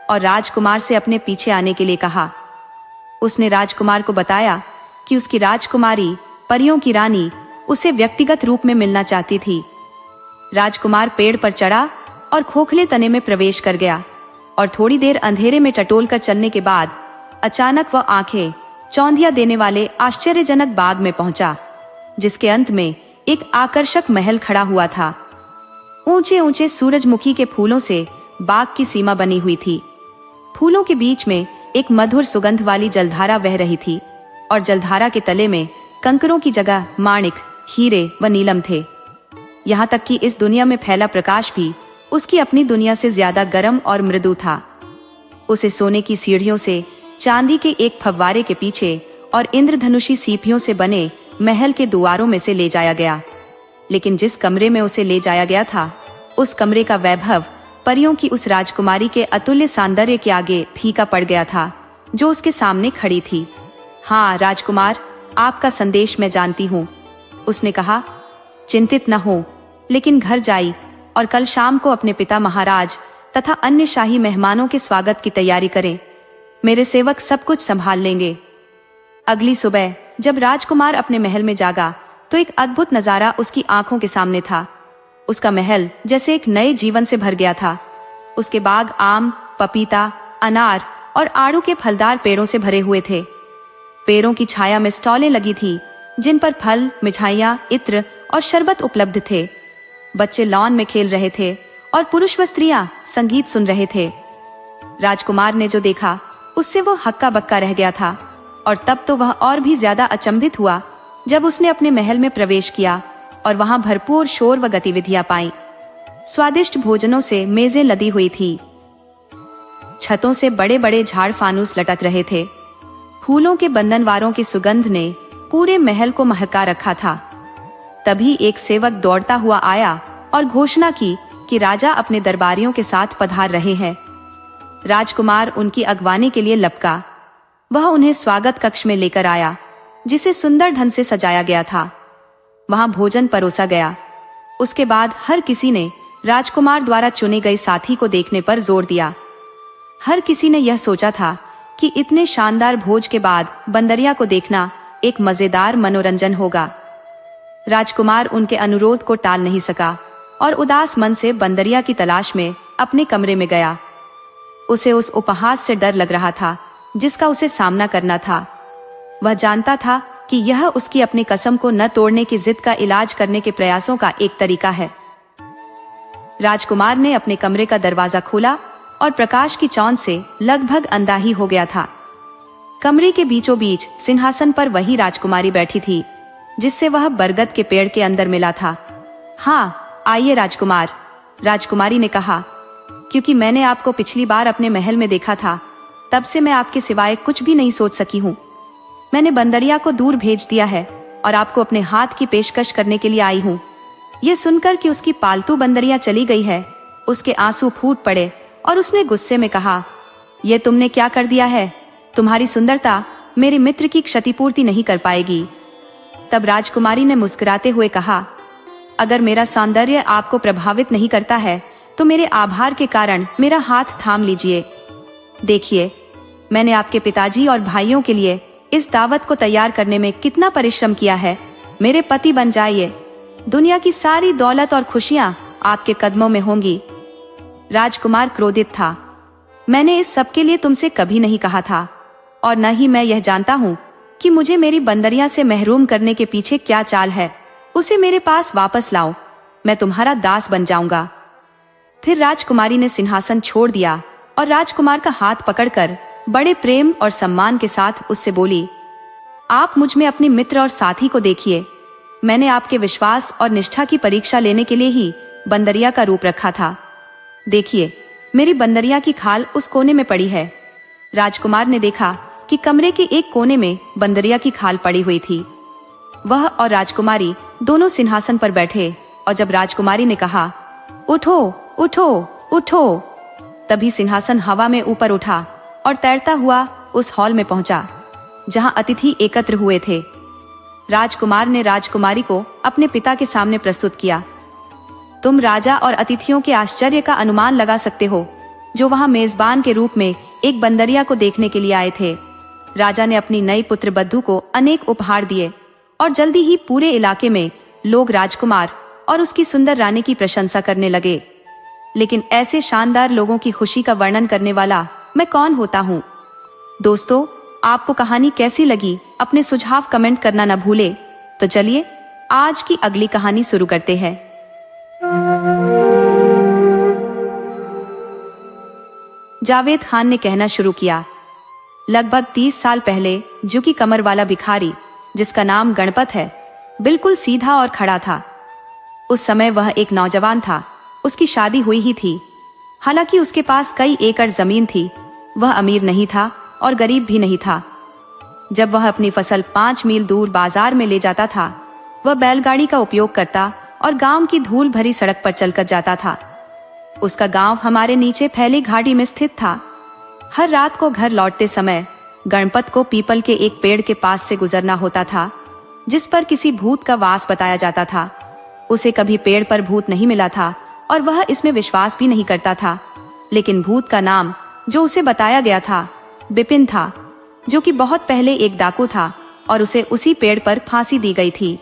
और राजकुमार से अपने पीछे आने के लिए कहा। उसने राजकुमार को बताया कि उसकी राजकुमारी, परियों की रानी, उसे व्यक्तिगत रूप में मिलना चाहती थी। राजकुमार पेड़ पर चढ़ा और खोखले तने में प्रवेश कर गया और थोड़ी देर अंधेरे में टटोल कर चलने के बाद अचानक वह आंखें चौंधिया देने वाले आश्चर्यजनक बाग में पहुंचा, जिसके अंत में एक आकर्षक महल खड़ा हुआ था। ऊंचे ऊंचे सूरजमुखी के फूलों से बाग की सीमा बनी हुई थी। फूलों के बीच में एक मधुर सुगंध वाली जलधारा बह रही थी और जलधारा के तले में कंकरों की जगह माणिक, हीरे व नीलम थे। यहाँ तक कि इस दुनिया में फैला प्रकाश भी उसकी अपनी दुनिया से ज्यादा गर्म और मृदु था। उसे सोने की सीढ़ियों से चांदी के एक फव्वारे के पीछे और इंद्रधनुषी सीपियों से बने महल के द्वारों में से ले जाया गया। लेकिन जिस कमरे में उसे ले जाया गया था, उस कमरे का वैभव परियों की उस राजकुमारी के अतुल्य सौंदर्य के आगे फीका पड़ गया था, जो उसके सामने खड़ी थी। हाँ राजकुमार, आपका संदेश मैं जानती हूँ, उसने कहा। चिंतित न हो, लेकिन घर जाई और कल शाम को अपने पिता महाराज तथा अन्य शाही मेहमानों के स्वागत की तैयारी करें। मेरे सेवक सब कुछ संभाल लेंगे। अगली सुबह जब राजकुमार अपने महल में जागा तो एक अद्भुत नजारा उसकी आंखों के सामने था। उसका महल जैसे एक नए जीवन से भर गया था। उसके बाग आम, पपीता, अनार और आड़ू के फलदार पेड़ों से भरे हुए थे। पेड़ों की छाया में स्टॉलें लगी थी, जिन पर फल, मिठाइयाँ, इत्र और शरबत उपलब्ध थे। बच्चे लॉन में खेल रहे थे और पुरुष व स्त्रियां संगीत सुन रहे थे। राजकुमार ने जो देखा उससे वो हक्का बक्का रह गया था और तब तो वह और भी ज्यादा अचंभित हुआ जब उसने अपने महल में प्रवेश किया और वहां भरपूर शोर व गतिविधियां पाईं। स्वादिष्ट भोजनों से मेजें लदी हुई थी। छतों से बड़े बड़े झाड़ फानूस लटक रहे थे। फूलों के बंधनवारों की सुगंध ने पूरे महल को महका रखा था। तभी एक सेवक दौड़ता हुआ आया और घोषणा की कि राजा अपने दरबारियों के साथ पधार रहे हैं। राजकुमार उनकी अगवानी के लिए लपका। वह उन्हें स्वागत कक्ष में लेकर आया, जिसे सुंदर ढंग से सजाया गया था। वहां भोजन परोसा गया। उसके बाद हर किसी ने राजकुमार द्वारा चुने गए साथी को देखने पर जोर दिया। हर किसी ने यह सोचा था कि इतने शानदार भोज के बाद बंदरिया को देखना एक मजेदार मनोरंजन होगा। राजकुमार उनके अनुरोध को टाल नहीं सका और उदास मन से बंदरिया की तलाश में अपने कमरे में गया। उसे उस उपहास से डर लग रहा था जिसका उसे सामना करना था। वह जानता था कि यह उसकी अपनी कसम को न तोड़ने की जिद का इलाज करने के प्रयासों का एक तरीका है। राजकुमार ने अपने कमरे का दरवाजा खोला और प्रकाश की चौंध से लगभग अंधा हो गया था। कमरे के बीचों बीच सिंहासन पर वही राजकुमारी बैठी थी जिससे वह बरगद के पेड़ के अंदर मिला था। हाँ आइए राजकुमार, राजकुमारी ने कहा। क्योंकि मैंने आपको पिछली बार अपने महल में देखा था, तब से मैं आपके सिवाय कुछ भी नहीं सोच सकी हूँ। मैंने बंदरिया को दूर भेज दिया है और आपको अपने हाथ की पेशकश करने के लिए आई हूँ। यह सुनकर कि उसकी पालतू बंदरिया चली गई है, उसके आंसू फूट पड़े और उसने गुस्से में कहा, यह तुमने क्या कर दिया है? तुम्हारी सुंदरता मेरे मित्र की क्षतिपूर्ति नहीं कर पाएगी। तब राजकुमारी ने मुस्कुराते हुए कहा, अगर मेरा सौंदर्य आपको प्रभावित नहीं करता है तो मेरे आभार के कारण मेरा हाथ थाम लीजिए। देखिए, मैंने आपके पिताजी और भाइयों के लिए इस दावत को तैयार करने में कितना परिश्रम किया है। मेरे पति बन जाइए। दुनिया की सारी दौलत और खुशियां आपके कदमों में होंगी। राजकुमार क्रोधित था। मैंने इस सब के लिए तुमसे कभी नहीं कहा था, और न ही मैं यह जानता हूँ कि मुझे मेरी बंदरिया से महरूम करने के पीछे क्या चाल है। उसे मेरे पास वापस लाओ, मैं तुम्हारा दास बन जाऊंगा। फिर राजकुमारी ने सिंहासन छोड़ दिया और राजकुमार का हाथ पकड़कर बड़े प्रेम और सम्मान के साथ उससे बोली, आप मुझ में अपने मित्र और साथी को देखिए। मैंने आपके विश्वास और निष्ठा की परीक्षा लेने के लिए ही बंदरिया का रूप रखा था। देखिए, मेरी बंदरिया की खाल उस कोने में पड़ी है। राजकुमार ने देखा कि कमरे के एक कोने में बंदरिया की खाल पड़ी हुई थी। वह और राजकुमारी दोनों सिंहासन पर बैठे, और जब राजकुमारी ने कहा, उठो उठो उठो, तभी सिंहासन हवा में ऊपर उठा और तैरता हुआ उस हॉल में पहुंचा जहां अतिथि एकत्र हुए थे। राजकुमार ने राजकुमारी को अपने पिता के सामने प्रस्तुत किया। तुम राजा और अतिथियों के आश्चर्य का अनुमान लगा सकते हो, जो वहां मेजबान के रूप में एक बंदरिया को देखने के लिए आए थे। राजा ने अपनी नई पुत्र बद्धू को अनेक उपहार दिए, और जल्दी ही पूरे इलाके में लोग राजकुमार और उसकी सुंदर रानी की प्रशंसा करने लगे। लेकिन ऐसे शानदार लोगों की खुशी का वर्णन करने वाला मैं कौन होता हूँ? दोस्तों, आपको कहानी कैसी लगी? अपने सुझाव कमेंट करना न भूले। तो चलिए आज की अगली कहानी शुरू करते हैं। जावेद खान ने कहना शुरू किया, लगभग 30 साल पहले झुकी कमर वाला भिखारी, जिसका नाम गणपत है, बिल्कुल सीधा और खड़ा था। उस समय वह एक नौजवान था। उसकी शादी हुई ही थी। हालांकि उसके पास कई एकड़ जमीन थी। वह अमीर नहीं था और गरीब भी नहीं था। जब वह अपनी फसल 5 मील दूर बाजार में ले जाता था, वह बैलगाड़ी का उपयोग करता और गांव की धूल भरी सड़क पर चलकर जाता था। उसका गांव हमारे नीचे फैली घाटी में स्थित था। हर रात को घर लौटते समय गणपत को पीपल के एक पेड़ के पास से गुजरना होता था, जिस पर किसी भूत का वास बताया जाता था। उसे कभी पेड़ पर भूत नहीं मिला था और वह इसमें विश्वास भी नहीं करता था। लेकिन भूत का नाम जो उसे बताया गया था बिपिन था, जो कि बहुत पहले एक डाकू था और उसे उसी पेड़ पर फांसी दी गई थी।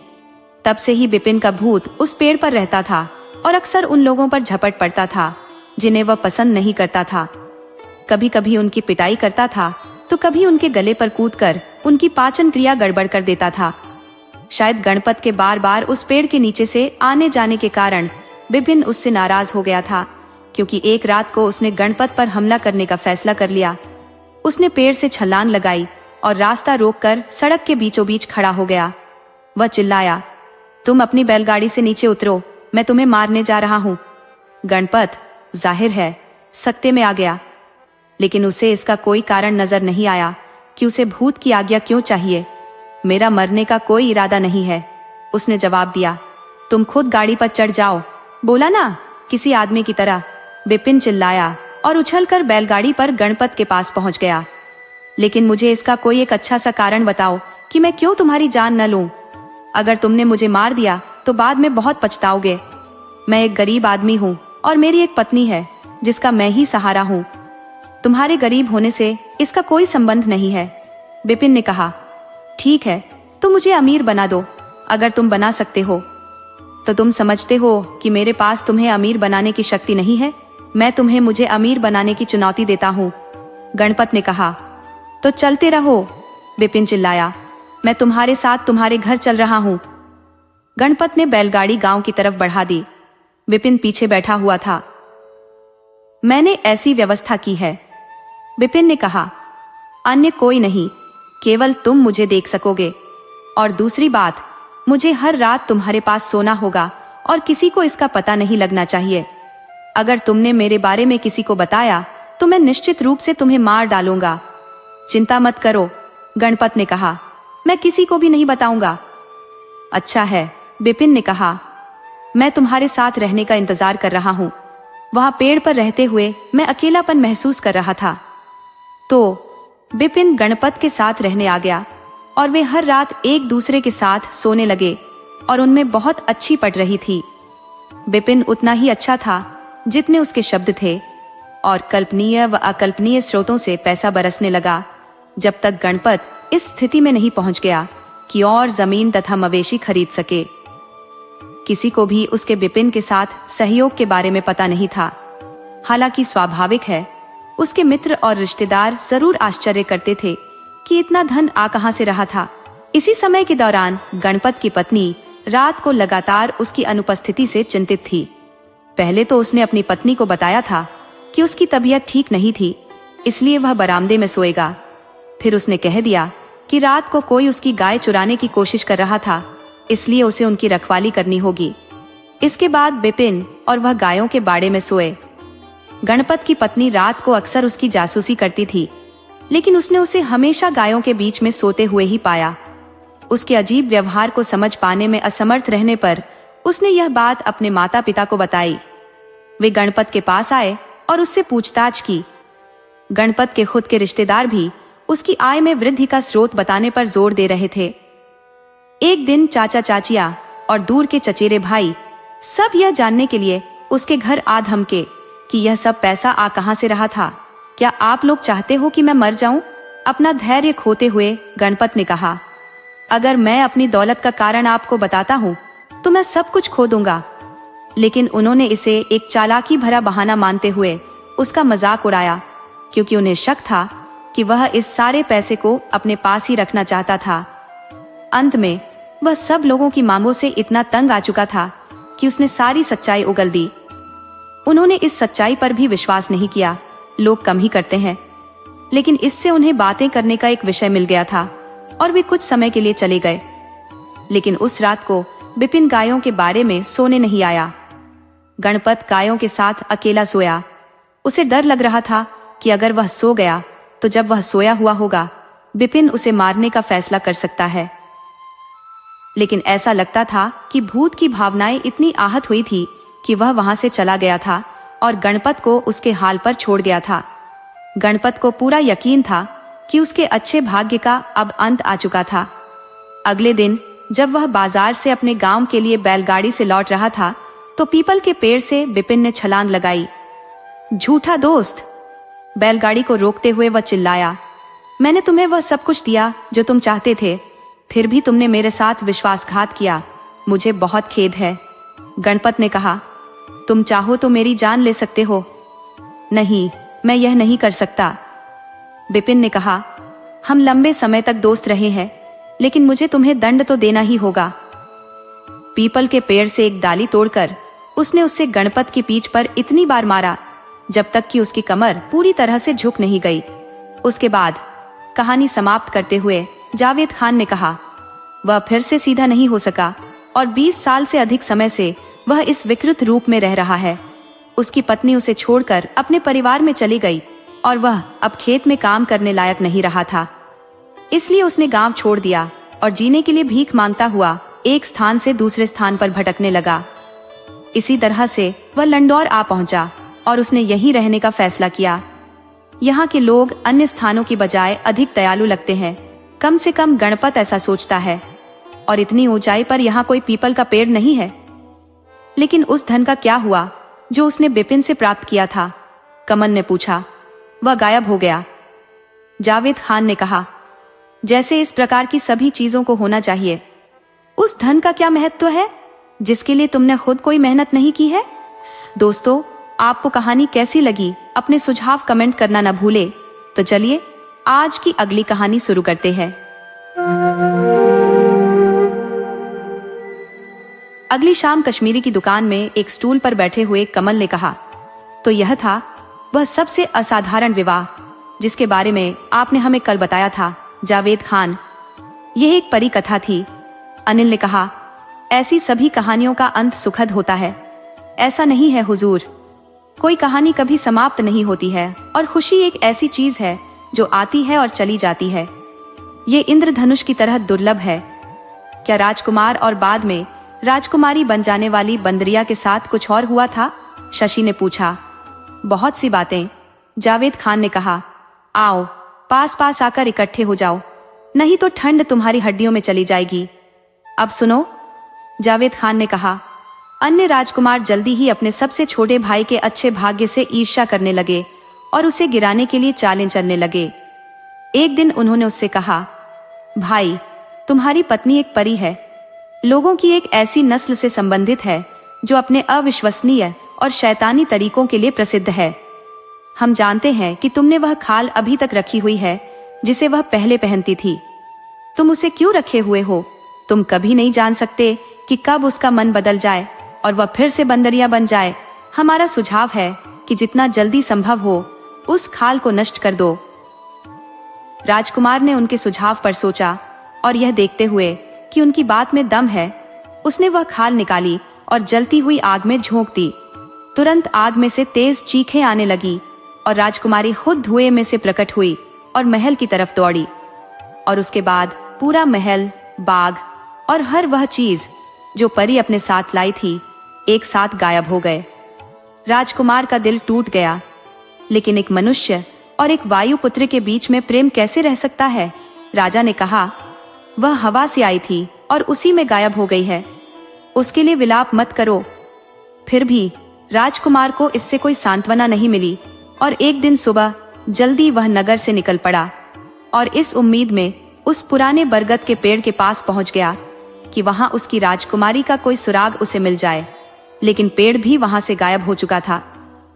तब से ही बिपिन का भूत उस पेड़ पर रहता था और अक्सर उन लोगों पर झपट पड़ता था जिन्हें वह पसंद नहीं करता था। कभी कभी उनकी पिटाई करता था तो कभी उनके गले पर कूदकर उनकी पाचन क्रिया गड़बड़ कर देता था। शायद गणपत के बार बार उस पेड़ के नीचे से आने जाने के कारण बिपिन उससे नाराज हो गया था, क्योंकि एक रात को उसने गणपत पर हमला करने का फैसला कर लिया। उसने पेड़ से छलांग लगाई और रास्ता रोककर सड़क के बीचों बीच खड़ा हो गया। वह चिल्लाया, तुम अपनी बैलगाड़ी से नीचे उतरो, मैं तुम्हें मारने जा रहा हूँ। गणपत जाहिर है सख्ते में आ गया, लेकिन उसे इसका कोई कारण नजर नहीं आया कि उसे भूत की आज्ञा क्यों चाहिए। मेरा मरने का कोई इरादा नहीं है, उसने जवाब दिया। तुम खुद गाड़ी पर चढ़ जाओ, बोला ना, किसी आदमी की तरह, बिपिन चिल्लाया और उछलकर बैलगाड़ी पर गणपत के पास पहुंच गया। लेकिन मुझे इसका कोई एक अच्छा सा कारण बताओ कि मैं क्यों तुम्हारी जान न लूं। अगर तुमने मुझे मार दिया तो बाद में बहुत पछताओगे। मैं एक गरीब आदमी हूँ और मेरी एक पत्नी है जिसका मैं ही सहारा हूँ। तुम्हारे गरीब होने से इसका कोई संबंध नहीं है। बिपिन ने कहा, ठीक है, तो मुझे अमीर बना दो। अगर तुम बना सकते हो तो तुम समझते हो कि मेरे पास तुम्हें अमीर बनाने की शक्ति नहीं है। मैं तुम्हें मुझे अमीर बनाने की चुनौती देता हूँ। गणपत ने कहा, तो चलते रहो, बिपिन चिल्लाया। मैं तुम्हारे साथ तुम्हारे घर चल रहा हूँ। गणपत ने बैलगाड़ी गांव की तरफ बढ़ा दी। बिपिन पीछे बैठा हुआ था। मैंने ऐसी व्यवस्था की है, बिपिन ने कहा, अन्य कोई नहीं, केवल तुम मुझे देख सकोगे। और दूसरी बात, मुझे हर रात तुम्हारे पास सोना होगा और किसी को इसका पता नहीं लगना चाहिए। अगर तुमने मेरे बारे में किसी को बताया तो मैं निश्चित रूप से तुम्हें मार डालूंगा। चिंता मत करो, गणपत ने कहा, मैं किसी को भी नहीं बताऊंगा। अच्छा है, बिपिन ने कहा, मैं तुम्हारे साथ रहने का इंतजार कर रहा हूं। वहां पेड़ पर रहते हुए मैं अकेलापन महसूस कर रहा था। तो बिपिन गणपत के साथ रहने आ गया और वे हर रात एक दूसरे के साथ सोने लगे और उनमें बहुत अच्छी पट रही थी। बिपिन उतना ही अच्छा था जितने उसके शब्द थे, और कल्पनीय व अकल्पनीय स्रोतों से पैसा बरसने लगा, जब तक गणपत इस स्थिति में नहीं पहुंच गया कि और जमीन तथा मवेशी खरीद सके। किसी को भी उसके विपिन के साथ सहयोग के बारे में पता नहीं था। हालांकि स्वाभाविक है, उसके मित्र और रिश्तेदार जरूर आश्चर्य करते थे कि इतना धन आ कहां से रहा था। इसी समय के दौरान गणपत की पत्नी रात को लगातार उसकी अनुपस्थिति से चिंतित थी। पहले तो उसने अपनी पत्नी को बताया था कि उसकी तबीयत ठीक नहीं थी, इसलिए वह बरामदे में सोएगा। फिर उसने कह दिया कि रात को कोई उसकी गाय चुराने की कोशिश कर रहा था, इसलिए उसे उनकी रखवाली करनी होगी। इसके बाद विपिन और वह गायों के बाड़े में सोए। गणपत की पत्नी रात को अक्सर उसकी जासूसी करती थी, लेकिन उसने उसे हमेशा गायों के बीच में सोते हुए ही पाया। उसके अजीब व्यवहार को समझ पाने में असमर्थ रहने पर उसने यह बात अपने माता पिता को बताई। वे गणपत के पास आए और उससे पूछताछ की। गणपत के खुद के रिश्तेदार भी उसकी आय में वृद्धि का स्रोत बताने पर जोर दे रहे थे। एक दिन चाचा चाचिया और दूर के चचेरे भाई सब यह जानने के लिए उसके घर आ धमके कि यह सब पैसा आ कहां से रहा था। क्या आप लोग चाहते हो कि मैं मर जाऊं? अपना धैर्य खोते हुए गणपत ने कहा, अगर मैं अपनी दौलत का कारण आपको बताता हूं तो मैं सब कुछ खो दूंगा। लेकिन उन्होंने इसे एक चालाकी भरा बहाना मानते हुए उसका मजाक उड़ाया, क्योंकि उन्हें शक था कि वह इस सारे पैसे को अपने पास ही रखना चाहता था। अंत में वह सब लोगों की मांगों से इतना तंग आ चुका था कि उसने सारी सच्चाई उगल दी। उन्होंने इस सच्चाई पर भी विश्वास नहीं किया। लोग कम ही करते हैं, लेकिन इससे उन्हें बातें करने का एक विषय मिल गया था और वे कुछ समय के लिए चले गए। लेकिन उस रात को विपिन गायों के बारे में सोने नहीं आया। गणपत गायों के साथ अकेला सोया। उसे डर लग रहा था कि अगर वह सो गया तो जब वह सोया हुआ होगा, विपिन उसे मारने का फैसला कर सकता है। लेकिन ऐसा लगता था कि भूत की भावनाएं इतनी आहत हुई थी कि वह वहां से चला गया था और गणपत को उसके हाल पर छोड़ गया था। गणपत को पूरा यकीन था कि उसके अच्छे भाग्य का अब अंत आ चुका था। अगले दिन जब वह बाजार से अपने गांव के लिए बैलगाड़ी से लौट रहा था तो पीपल के पेड़ से विपिन ने छलांग लगाई। झूठा दोस्त! बैलगाड़ी को रोकते हुए वह चिल्लाया, मैंने तुम्हें वह सब कुछ दिया जो तुम चाहते थे, फिर भी तुमने मेरे साथ विश्वासघात किया। मुझे बहुत खेद है। गणपत ने कहा, तुम चाहो तो मेरी जान ले सकते हो। नहीं, मैं यह नहीं कर सकता। विपिन ने कहा, हम लंबे समय तक दोस्त रहे हैं, लेकिन मुझे तुम्हें दंड तो देना ही होगा। पीपल के पेड़ से एक डाली तोड़कर उसने उससे गणपत की पीठ पर इतनी बार मारा जब तक कि उसकी कमर पूरी तरह से झुक नहीं गई। उसके बाद कहानी समाप्त करते हुए जावेद खान ने कहा, वह फिर से सीधा नहीं हो सका और 20 साल से अधिक समय से वह इस विकृत रूप में रह रहा है। उसकी पत्नी उसे छोड़कर अपने परिवार में चली गई और वह अब खेत में काम करने लायक नहीं रहा था। इसलिए उसने गांव छोड़ दिया और जीने के लिए भीख मांगता हुआ एक स्थान से दूसरे स्थान पर भटकने लगा। इसी तरह से वह लंडौर आ पहुंचा और उसने यहीं रहने का फैसला किया। यहाँ के लोग अन्य स्थानों की बजाय अधिक दयालु लगते हैं, कम से कम गणपत ऐसा सोचता है। और इतनी ऊंचाई पर यहाँ कोई पीपल का पेड़ नहीं है। लेकिन उस धन का क्या हुआ जो उसने विपिन से प्राप्त किया था? कमल ने पूछा। वह गायब हो गया। जावेद खान ने कहा, जैसे इस प्रकार की सभी चीजों को होना चाहिए। उस धन का क्या महत्व है जिसके लिए तुमने खुद कोई मेहनत नहीं की है? दोस्तों, आपको कहानी कैसी लगी अपने सुझाव कमेंट करना न भूले। तो चलिए आज की अगली कहानी शुरू करते हैं। अगली शाम कश्मीरी की दुकान में एक स्टूल पर बैठे हुए कमल ने कहा, तो यह था वह सबसे असाधारण विवाह जिसके बारे में आपने हमें कल बताया था जावेद खान। यह एक परी कथा थी। अनिल ने कहा, ऐसी सभी कहानियों का अंत सुखद होता है। ऐसा नहीं है हुजूर, कोई कहानी कभी समाप्त नहीं होती है और खुशी एक ऐसी चीज है जो आती है और चली जाती है। ये इंद्रधनुष की तरह दुर्लभ है। क्या राजकुमार और बाद में राजकुमारी बन जाने वाली बंदरिया के साथ कुछ और हुआ था? शशि ने पूछा। बहुत सी बातें, जावेद खान ने कहा। आओ पास पास आकर इकट्ठे हो जाओ, नहीं तो ठंड तुम्हारी हड्डियों में चली जाएगी। अब सुनो, जावेद खान ने कहा। अन्य राजकुमार जल्दी ही अपने सबसे छोटे भाई के अच्छे भाग्य से ईर्ष्या करने लगे और उसे गिराने के लिए चालें चलने लगे। एक दिन उन्होंने उससे कहा, भाई, तुम्हारी पत्नी एक परी है, लोगों की एक ऐसी नस्ल से संबंधित है जो अपने अविश्वसनीय और शैतानी तरीकों के लिए प्रसिद्ध है। हम जानते हैं कि तुमने वह खाल अभी तक रखी हुई है जिसे वह पहले पहनती थी। तुम उसे क्यों रखे हुए हो? तुम कभी नहीं जान सकते कि कब उसका मन बदल जाए और वह फिर से बंदरिया बन जाए। हमारा सुझाव है कि जितना जल्दी संभव हो उस खाल को नष्ट कर दो। राजकुमार ने उनके सुझाव पर सोचा और यह देखते हुए कि उनकी बात में दम है, उसने वह खाल निकाली और जलती हुई आग में झोंक दी। तुरंत आग में से तेज चीखें आने लगी और राजकुमारी खुद धुएं में से प्रकट हुई और महल की तरफ दौड़ी। और उसके बाद पूरा महल, बाग और हर वह चीज जो परी अपने साथ लाई थी एक साथ गायब हो गए। राजकुमार का दिल टूट गया। लेकिन एक मनुष्य और एक वायुपुत्र के बीच में प्रेम कैसे रह सकता है? राजा ने कहा, वह हवा से आई थी और उसी में गायब हो गई है। उसके लिए विलाप मत करो। फिर भी राजकुमार को इससे कोई सांत्वना नहीं मिली और एक दिन सुबह जल्दी वह नगर से निकल पड़ा और इस उम्मीद में उस पुराने बरगद के पेड़ के पास पहुंच गया कि वहां उसकी राजकुमारी का कोई सुराग उसे मिल जाए। लेकिन पेड़ भी वहां से गायब हो चुका था।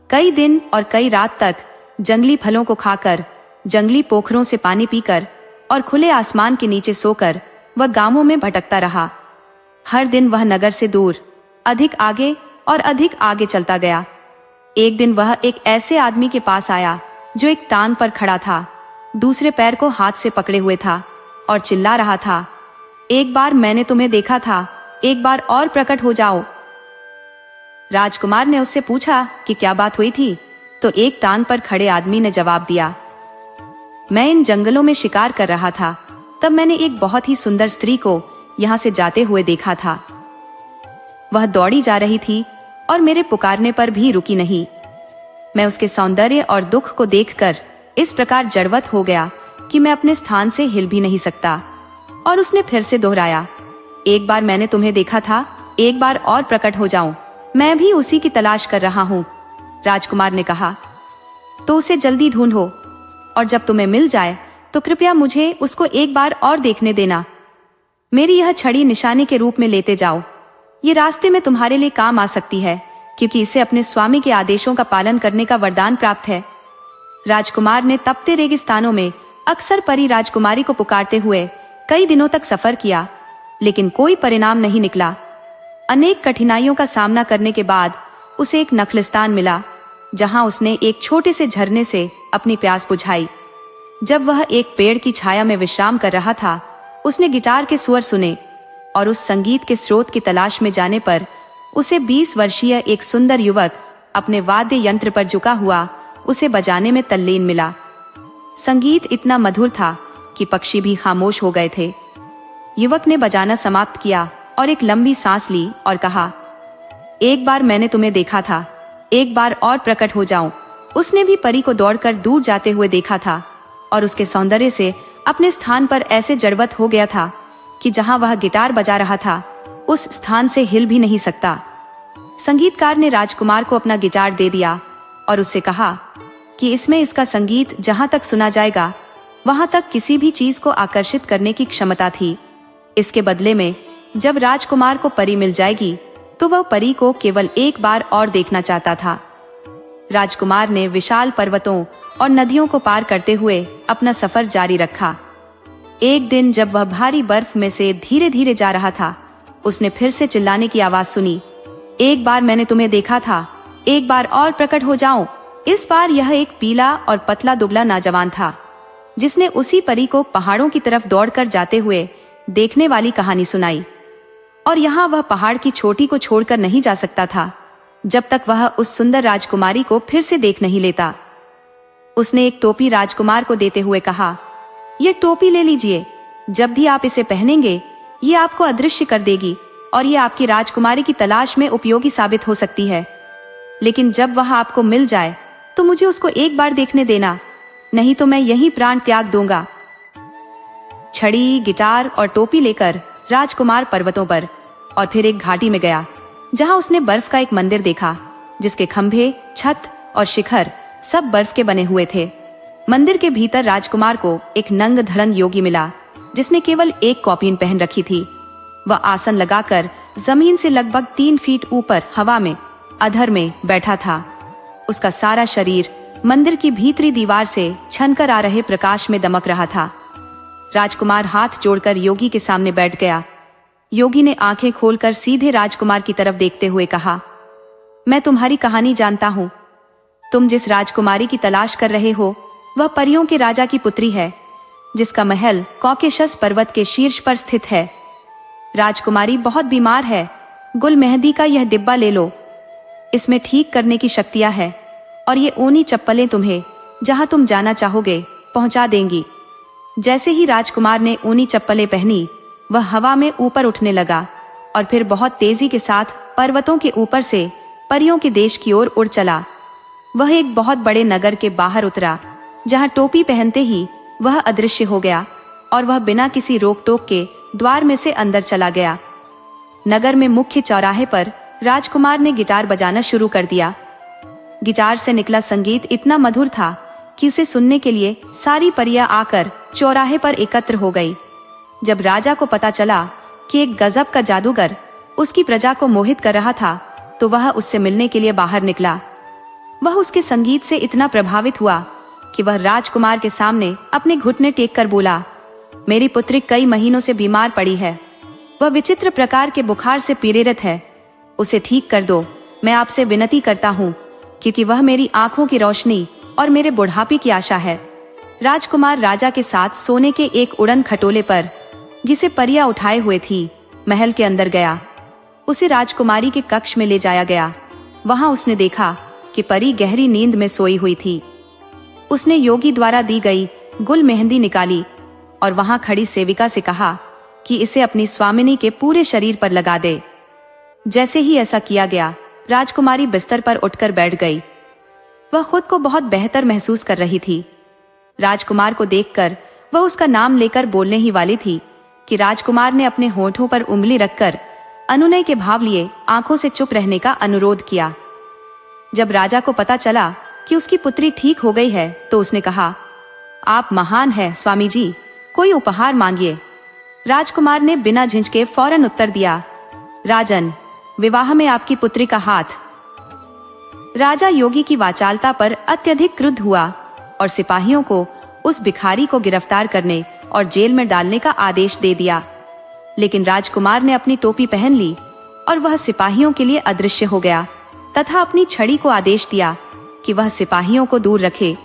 कई दिन और कई रात तक जंगली फलों को खाकर, जंगली पोखरों से पानी पीकर और खुले आसमान के नीचे सोकर वह गांवों में भटकता रहा। हर दिन वह नगर से दूर, अधिक आगे और अधिक आगे चलता गया। एक दिन वह एक ऐसे आदमी के पास आया जो एक टांग पर खड़ा था, दूसरे पैर को हाथ से पकड़े हुए था और चिल्ला रहा था, एक बार मैंने तुम्हें देखा था, एक बार और प्रकट हो जाओ। राजकुमार ने उससे पूछा कि क्या बात हुई थी, तो एक टांग पर खड़े आदमी ने जवाब दिया, मैं इन जंगलों में शिकार कर रहा था, तब मैंने एक बहुत ही सुंदर स्त्री को यहाँ से जाते हुए देखा था। वह दौड़ी जा रही थी और मेरे पुकारने पर भी रुकी नहीं। मैं उसके सौंदर्य और दुख को देखकर इस प्रकार जड़वत हो गया कि मैं अपने स्थान से हिल भी नहीं सकता। और उसने फिर से दोहराया, एक बार मैंने तुम्हें देखा था, एक बार और प्रकट हो जाऊं, मैं भी उसी की तलाश कर रहा हूं। राजकुमार ने कहा, तो उसे जल्दी ढूंढो और जब तुम्हें मिल जाए तो कृपया मुझे उसको एक बार और देखने देना। मेरी यह छड़ी निशाने के रूप में लेते जाओ। ये रास्ते में तुम्हारे लिए काम आ सकती है, क्योंकि इसे अपने स्वामी के आदेशों का पालन करने का वरदान प्राप्त है। राजकुमार ने तपते रेगिस्तानों में अक्सर परी राजकुमारी को पुकारते हुए कई दिनों तक सफर किया, लेकिन कोई परिणाम नहीं निकला। अनेक कठिनाइयों का सामना करने के बाद उसे एक नखलिस्तान मिला, जहां उसने एक छोटे से झरने से अपनी प्यास बुझाई। जब वह एक पेड़ की छाया में विश्राम कर रहा था, उसने गिटार के स्वर सुने और उस संगीत के स्रोत की तलाश में जाने पर उसे 20 वर्षीय एक सुंदर युवक अपने वाद्य यंत्र पर झुका हुआ उसे बजाने में तल्लीन मिला। संगीत इतना मधुर था कि पक्षी भी खामोश हो गए थे। युवक ने बजाना समाप्त किया और एक लंबी सांस ली और कहा, एक बार मैंने तुम्हें देखा था, एक बार और प्रकट हो जाऊं। उसने भी परी को दौड़कर दूर जाते हुए देखा था और उसके सौंदर्य से अपने स्थान पर ऐसे जड़वत हो गया था कि जहां वह गिटार बजा रहा था उस स्थान से हिल भी नहीं सकता। संगीतकार ने राजकुमार को अपना गिटार दे दिया और उससे कहा कि इसमें इसका संगीत जहां तक सुना जाएगा वहां तक किसी भी चीज को आकर्षित करने की क्षमता थी। इसके बदले में जब राजकुमार को परी मिल जाएगी तो वह परी को केवल एक बार और देखना चाहता था। राजकुमार ने विशाल पर्वतों और नदियों को पार करते हुए अपना सफर जारी रखा। एक दिन जब वह भारी बर्फ में से धीरे धीरे जा रहा था, उसने फिर से चिल्लाने की आवाज सुनी, एक बार मैंने तुम्हें देखा था, एक बार और प्रकट हो जाऊं। इस बार यह एक पीला और पतला दुबला नौजवान था, जिसने उसी परी को पहाड़ों की तरफ दौड़कर जाते हुए देखने वाली कहानी सुनाई। और यहाँ वह पहाड़ की चोटी को छोड़कर नहीं जा सकता था जब तक वह उस सुंदर राजकुमारी को फिर से देख नहीं लेता। उसने एक टोपी राजकुमार को देते हुए कहा, ये टोपी ले लीजिए, जब भी आप इसे पहनेंगे ये आपको अदृश्य कर देगी और ये आपकी राजकुमारी की तलाश में उपयोगी साबित हो सकती है। लेकिन जब वह आपको मिल जाए तो मुझे उसको एक बार देखने देना, नहीं तो मैं यही प्राण त्याग दूंगा। छड़ी, गिटार और टोपी लेकर राजकुमार पर्वतों पर और फिर एक घाटी में गया, जहां उसने बर्फ का एक मंदिर देखा, जिसके खंभे, छत और शिखर सब बर्फ के बने हुए थे। मंदिर के भीतर राजकुमार को एक नंग धड़ंग योगी मिला, जिसने केवल एक कौपीन पहन रखी थी। वह आसन लगाकर जमीन से लगभग 3 फीट ऊपर हवा में अधर में बैठा था। उसका सारा शरीर मंदिर की भीतरी दीवार से छनकर आ रहे प्रकाश में दमक रहा था। राजकुमार हाथ जोड़कर योगी के सामने बैठ गया। योगी ने आंखें खोलकर सीधे राजकुमार की तरफ देखते हुए कहा, मैं तुम्हारी कहानी जानता हूँ। तुम जिस राजकुमारी की तलाश कर रहे हो वह परियों के राजा की पुत्री है, जिसका महल कॉकेशस पर्वत के शीर्ष पर स्थित है। राजकुमारी बहुत बीमार है। गुल मेहंदी का यह डिब्बा ले लो, इसमें ठीक करने की शक्तियां है और ये ऊनी चप्पलें तुम्हें जहां तुम जाना चाहोगे पहुंचा देंगी। जैसे ही राजकुमार ने ऊनी चप्पलें पहनी, वह हवा में ऊपर उठने लगा और फिर बहुत तेजी के साथ पर्वतों के ऊपर से परियों के देश की ओर उड़ चला। वह एक बहुत बड़े नगर के बाहर उतरा, जहां टोपी पहनते ही वह अदृश्य हो गया और वह बिना किसी रोक टोक के द्वार में से अंदर चला गया। नगर में मुख्य चौराहे पर राजकुमार ने गिटार बजाना शुरू कर दिया। गिटार से निकला संगीत इतना मधुर था कि उसे सुनने के लिए सारी परियां आकर चौराहे पर एकत्र हो गई। जब राजा को पता चला कि एक गजब का जादूगर उसकी प्रजा को मोहित कर रहा था, तो वह उससे मिलने के लिए बाहर निकला। वह उसके संगीत से इतना प्रभावित हुआ कि वह राजकुमार के सामने अपने घुटने टेक कर बोला, मेरी पुत्री कई महीनों से बीमार पड़ी है। वह विचित्र प्रकार के बुखार से पीड़ित है। उसे ठीक कर दो, मैं आपसे विनती करता हूँ, क्योंकि वह मेरी आंखों की रोशनी और मेरे बुढ़ापे की आशा है। राजकुमार राजा के साथ सोने के एक उड़न खटोले पर, जिसे परियां उठाए हुए थी, महल के अंदर गया। उसे राजकुमारी के कक्ष में ले जाया गया। वहां उसने देखा कि परी गहरी नींद में सोई हुई थी। उसने योगी द्वारा दी गई गुल मेहंदी निकाली और वहां खड़ी सेविका से कहा कि इसे अपनी स्वामिनी के पूरे शरीर पर लगा दे। जैसे ही ऐसा किया गया, राजकुमारी बिस्तर पर उठकर बैठ गई। वह खुद को बहुत बेहतर महसूस कर रही थी। राजकुमार को देखकर वह उसका नाम लेकर बोलने ही वाली थी कि राजकुमार ने अपने होठों पर उंगली रखकर अनुनय के भाव लिए आंखों से चुप रहने का अनुरोध किया। जब राजा को पता चला कि उसकी पुत्री ठीक हो गई है, तो उसने कहा, आप महान हैं स्वामी जी, कोई उपहार मांगिए। राजकुमार ने बिना झिझके फौरन उत्तर दिया, राजन, विवाह में आपकी पुत्री का हाथ। राजा योगी की वाचालता पर अत्यधिक क्रुद्ध हुआ और सिपाहियों को उस भिखारी को गिरफ्तार करने और जेल में डालने का आदेश दे दिया। लेकिन राजकुमार ने अपनी टोपी पहन ली और वह सिपाहियों के लिए अदृश्य हो गया तथा अपनी छड़ी को आदेश दिया कि वह सिपाहियों को दूर रखे।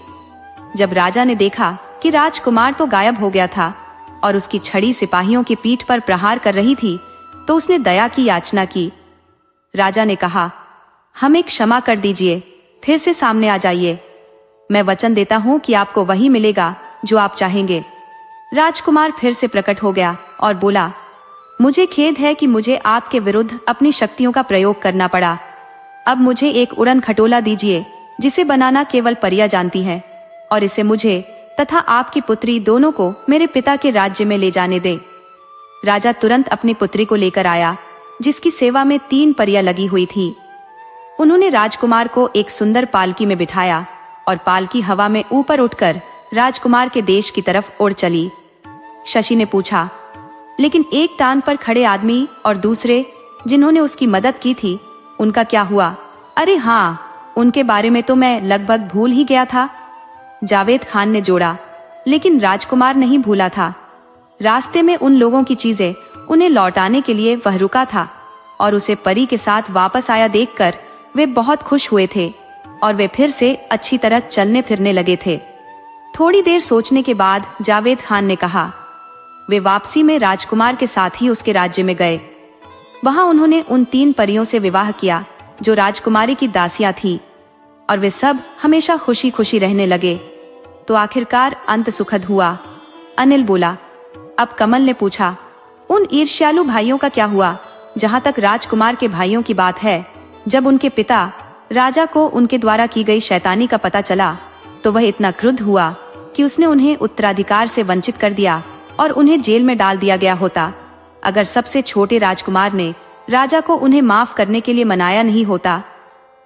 जब राजा ने देखा कि राजकुमार तो गायब हो गया था और उसकी छड़ी सिपाहियों की पीठ पर प्रहार कर रही थी, तो उसने दया की याचना की। राजा ने कहा, हमें क्षमा कर दीजिए, फिर से सामने आ जाइए। मैं वचन देता हूँ कि आपको वही मिलेगा जो आप चाहेंगे। राजकुमार फिर से प्रकट हो गया और बोला, मुझे खेद है कि मुझे आपके विरुद्ध अपनी शक्तियों का प्रयोग करना पड़ा। अब मुझे एक उड़न खटोला दीजिए, जिसे बनाना केवल परियां जानती हैं, और इसे मुझे तथा आपकी पुत्री दोनों को मेरे पिता के राज्य में ले जाने दे। राजा तुरंत अपनी पुत्री को लेकर आया, जिसकी सेवा में 3 परियां लगी हुई थी। उन्होंने राजकुमार को एक सुंदर पालकी में बिठाया और पालकी हवा में ऊपर उठकर राजकुमार के देश की तरफ उड़ चली। शशि ने पूछा, लेकिन एक टांग पर खड़े आदमी और दूसरे जिन्होंने उसकी मदद की थी, उनका क्या हुआ? अरे हाँ, उनके बारे में तो मैं लगभग भूल ही गया था। जावेद खान ने जोड़ा, लेकिन राजकुमार नहीं भूला था। रास्ते में उन लोगों की चीजें उन्हें लौटाने के लिए वह रुका था और उसे परी के साथ वापस आया देखकर वे बहुत खुश हुए थे और वे फिर से अच्छी तरह चलने फिरने लगे थे। थोड़ी देर सोचने के बाद जावेद खान ने कहा, वे वापसी में राजकुमार के साथ ही उसके राज्य में गए। वहां उन्होंने उन 3 परियों से विवाह किया जो राजकुमारी की दासियां थी, और वे सब हमेशा खुशी खुशी रहने लगे। तो आखिरकार अंत सुखद हुआ। अनिल बोला। अब कमल ने पूछा, उन ईर्ष्यालु भाइयों का क्या हुआ? जहां तक राजकुमार के भाइयों की बात है, जब उनके पिता राजा को उनके द्वारा की गई शैतानी का पता चला, तो वह इतना क्रुद्ध हुआ कि उसने उन्हें उत्तराधिकार से वंचित कर दिया और उन्हें जेल में डाल दिया गया होता। अगर सबसे छोटे राजकुमार ने राजा को उन्हें माफ करने के लिए मनाया नहीं होता,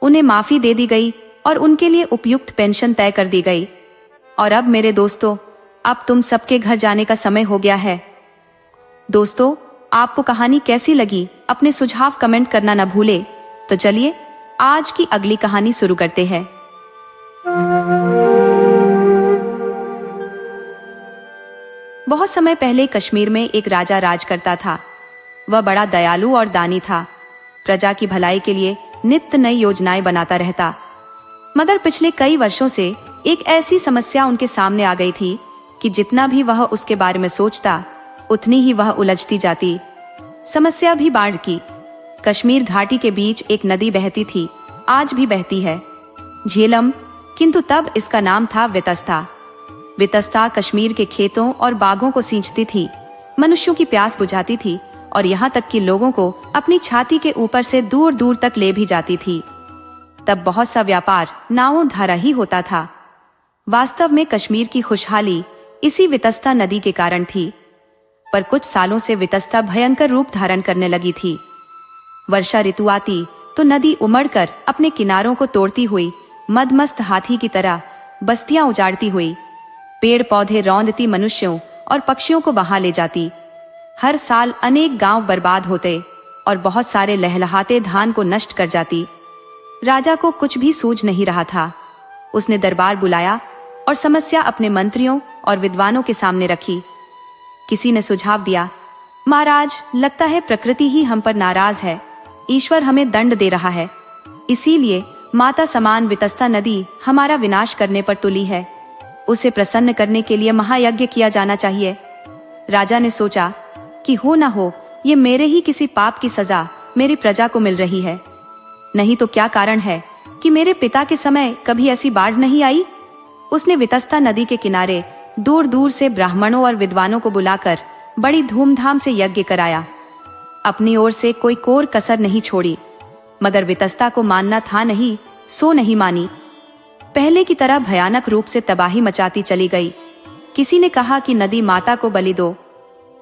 उन्हें माफी दे दी गई और उनके लिए उपयुक्त पेंशन तय कर दी गई। और अब मेरे दोस्तों, अब तुम सबके घर जाने का समय हो गया है। दोस्तों, आपको कहानी कैसी लगी अपने सुझाव कमेंट करना न भूले। तो चलिए आज की अगली कहानी शुरू करते हैं। बहुत समय पहले कश्मीर में एक राजा राज करता था। वह बड़ा दयालु और दानी था। प्रजा की भलाई के लिए नित्य नई योजनाएं बनाता रहता। मगर पिछले कई वर्षों से एक ऐसी समस्या उनके सामने आ गई थी कि जितना भी वह उसके बारे में सोचता उतनी ही वह उलझती जाती। समस्या भी बाढ़ की। कश्मीर घाटी के बीच एक नदी बहती थी, आज भी बहती है, झेलम, किंतु तब इसका नाम था वितस्ता। वितस्ता कश्मीर के खेतों और बागों को सींचती थी, मनुष्यों की प्यास बुझाती थी और यहाँ तक कि लोगों को अपनी छाती के ऊपर से दूर दूर तक ले भी जाती थी। तब बहुत सा व्यापार नावों द्वारा ही होता था। वास्तव में कश्मीर की खुशहाली इसी वितस्ता नदी के कारण थी। पर कुछ सालों से वितस्ता भयंकर रूप धारण करने लगी थी। वर्षा ऋतु आती तो नदी उमड़कर अपने किनारों को तोड़ती हुई मदमस्त हाथी की तरह बस्तियां उजाड़ती हुई पेड़ पौधे रौंदती मनुष्यों और पक्षियों को बहा ले जाती। हर साल अनेक गांव बर्बाद होते और बहुत सारे लहलहाते धान को नष्ट कर जाती। राजा को कुछ भी सूझ नहीं रहा था। उसने दरबार बुलाया और समस्या अपने मंत्रियों और विद्वानों के सामने रखी। किसी ने सुझाव दिया, महाराज, लगता है प्रकृति ही हम पर नाराज है। ईश्वर हमें दंड दे रहा है, इसीलिए माता समान वितस्ता नदी हमारा विनाश करने पर तुली है। उसे प्रसन्न करने के लिए महायज्ञ किया जाना चाहिए। राजा ने सोचा कि हो ना हो ये मेरे ही किसी पाप की सजा मेरी प्रजा को मिल रही है। नहीं तो क्या कारण है कि मेरे पिता के समय कभी ऐसी बाढ़ नहीं आई। उसने वितस्ता नदी के किनारे दूर दूर से ब्राह्मणों और विद्वानों को बुलाकर बड़ी धूमधाम से यज्ञ कराया। अपनी ओर से कोई कोर कसर नहीं छोड़ी। मगर वितस्ता को मानना था नहीं, सो नहीं मानी। पहले की तरह भयानक रूप से तबाही मचाती चली गई। किसी ने कहा कि नदी माता को बलि दो।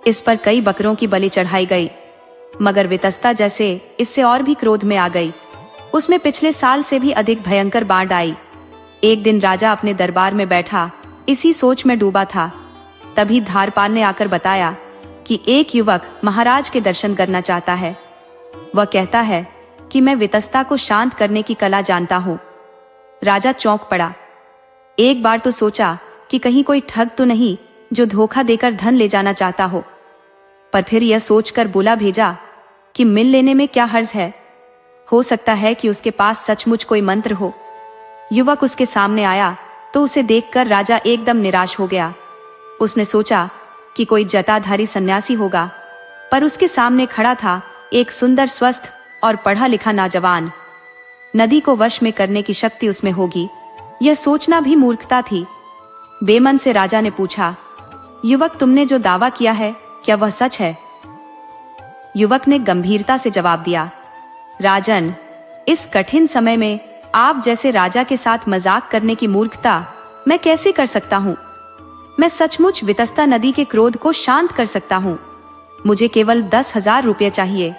इस पर कई बकरों की बलि चढ़ाई गई। मगर वितस्ता जैसे इससे और भी क्रोध में आ गई। उसमें पिछले साल से भी अधिक भयंकर बाढ़ आई। एक दिन राजा अपने दरबार में बैठा इसी सोच में डूबा था। तभी धारपाल ने आकर बताया कि एक युवक महाराज के दर्शन करना चाहता है। वह कहता है कि मैं वितस्ता को शांत करने की कला जानता हूँ। राजा चौंक पड़ा। एक बार तो सोचा कि कहीं कोई ठग तो नहीं जो धोखा देकर धन ले जाना चाहता हो, पर फिर यह सोचकर बुला भेजा कि मिल लेने में क्या हर्ज है। हो सकता है कि उसके पास सचमुच कोई मंत्र हो। युवक उसके सामने आया तो उसे देखकर राजा एकदम निराश हो गया। उसने सोचा कि कोई जटाधारी सन्यासी होगा, पर उसके सामने खड़ा था एक सुंदर, स्वस्थ और पढ़ा लिखा नौजवान। नदी को वश में करने की शक्ति उसमें होगी, यह सोचना भी मूर्खता थी। बेमन से राजा ने पूछा, युवक, तुमने जो दावा किया है क्या वह सच है? युवक ने गंभीरता से जवाब दिया, राजन, इस कठिन समय में आप जैसे राजा के साथ मजाक करने की मूर्खता मैं कैसे कर सकता हूँ? मैं सचमुच वितस्ता नदी के क्रोध को शांत कर सकता हूँ। मुझे केवल 10,000 रुपये चाहिए।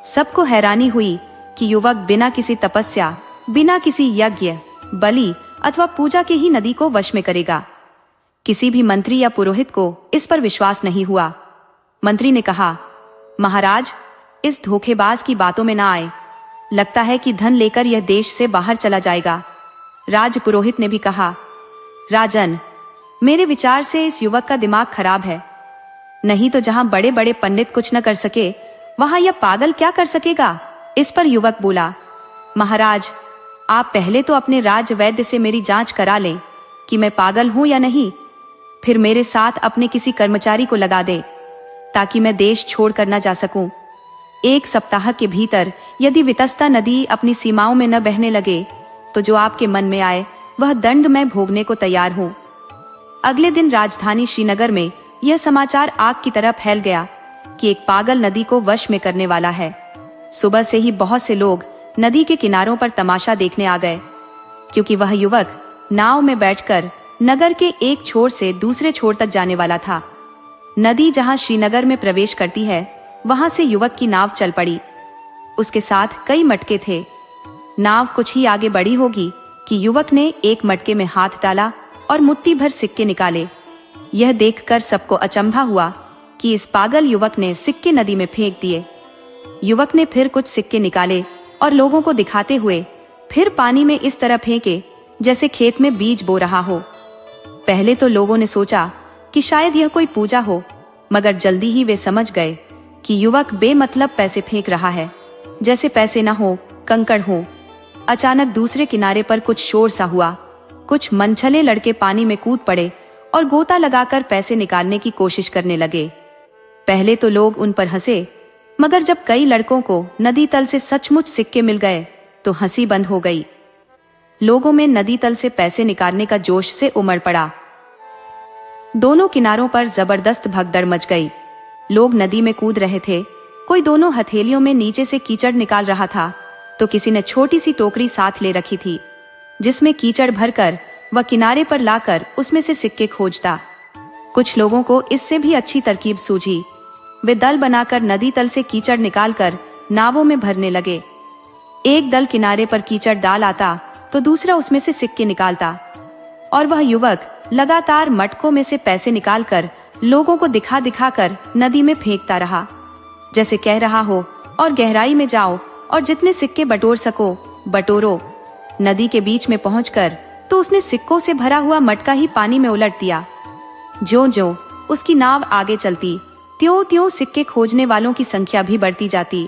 सबको हैरानी हुई कि युवक बिना किसी तपस्या, बिना किसी यज्ञ, बलि अथवा पूजा के ही नदी को वश में करेगा। किसी भी मंत्री या पुरोहित को इस पर विश्वास नहीं हुआ। मंत्री ने कहा, महाराज, इस धोखेबाज की बातों में ना आए। लगता है कि धन लेकर यह देश से बाहर चला जाएगा। राज पुरोहित ने भी कहा, राजन, मेरे विचार से इस युवक का दिमाग खराब है। नहीं तो जहां बड़े बड़े पंडित कुछ न कर सके, वहां यह पागल क्या कर सकेगा? इस पर युवक बोला, महाराज, आप पहले तो अपने राज वैद्य से मेरी जांच करा लें कि मैं पागल हूं या नहीं। फिर मेरे साथ अपने किसी कर्मचारी को लगा दे ताकि मैं देश छोड़कर न जा सकूं। 1 सप्ताह के भीतर यदि वितस्ता नदी अपनी सीमाओं में न बहने लगे तो जो आपके मन में आए वह दंड मैं भोगने को तैयार हूं। अगले दिन राजधानी श्रीनगर में यह समाचार आग की तरह फैल गया कि एक पागल नदी को वश में करने वाला है। सुबह से ही बहुत से लोग नदी के किनारों पर तमाशा देखने आ गए, क्योंकि वह युवक नाव में बैठकर नगर के एक छोर से दूसरे छोर तक जाने वाला था। नदी जहां श्रीनगर में प्रवेश करती है, वहां से युवक की नाव चल पड़ी। उसके साथ कई मटके थे। नाव कुछ ही आगे बढ़ी होगी कि युवक ने एक मटके में हाथ डाला और मुट्ठी भर सिक्के निकाले। यह देखकर सबको अचंभा हुआ कि इस पागल युवक ने सिक्के नदी में फेंक दिए। युवक ने फिर कुछ सिक्के निकाले और लोगों को दिखाते हुए फिर पानी में इस तरह फेंके जैसे खेत में बीज बो रहा हो। पहले तो लोगों ने सोचा कि शायद यह कोई पूजा हो, मगर जल्दी ही वे समझ गए कि युवक बेमतलब पैसे फेंक रहा है, जैसे पैसे न हो कंकड़ हो। अचानक दूसरे किनारे पर कुछ शोर सा हुआ। कुछ मनछले लड़के पानी में कूद पड़े और गोता लगाकर पैसे निकालने की कोशिश करने लगे। पहले तो लोग उन पर हंसे, मगर जब कई लड़कों को नदी तल से सचमुच सिक्के मिल गए तो हंसी बंद हो गई। लोगों में नदी तल से पैसे निकालने का जोश से उमड़ पड़ा। दोनों किनारों पर जबरदस्त भगदड़ मच गई। लोग नदी में कूद रहे थे। कोई दोनों हथेलियों में नीचे से कीचड़ निकाल रहा था, तो किसी ने छोटी सी टोकरी साथ ले रखी थी जिसमें कीचड़ भरकर वह किनारे पर लाकर उसमें से सिक्के खोजता। कुछ लोगों को इससे भी अच्छी तरकीब सूझी। वे दल बनाकर नदी तल से कीचड़ निकालकर नावों में भरने लगे। एक दल किनारे पर कीचड़ डाल आता तो दूसरा उसमें से सिक्के निकालता, और वह युवक लगातार मटकों में से पैसे निकालकर लोगों को दिखा दिखा कर नदी में फेंकता रहा, जैसे कह रहा हो और गहराई में जाओ और जितने सिक्के बटोर सको बटोरो। नदी के बीच में पहुंचकर तो उसने सिक्कों से भरा हुआ मटका ही पानी में उलट दिया। ज्यों-ज्यों उसकी नाव आगे चलती, त्यों-त्यों सिक्के खोजने वालों की संख्या भी बढ़ती जाती।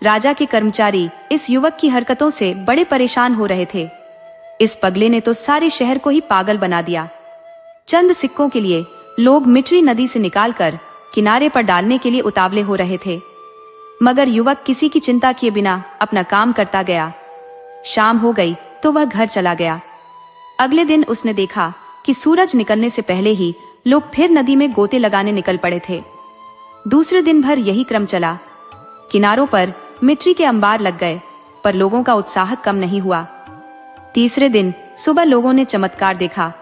राजा के कर्मचारी इस युवक की हरकतों से बड़े परेशान हो रहे थे। इस पगले ने तो सारे शहर को ही पागल बना दिया। चंद सिक्कों के लिए लोग मिठरी नदी से निकालकर किनारे पर डालने के लिए उतावले हो रहे थे, मगर युवक किसी की चिंता किए बिना अपना काम करता गया। शाम हो गई तो वह घर चला गया। अगले दिन उसने देखा कि सूरज निकलने से पहले ही लोग फिर नदी में गोते लगाने निकल पड़े थे। दूसरे दिन भर यही क्रम चला। किनारों पर मिट्टी के अंबार लग गए, पर लोगों का उत्साह कम नहीं हुआ। तीसरे दिन सुबह लोगों ने चमत्कार देखा।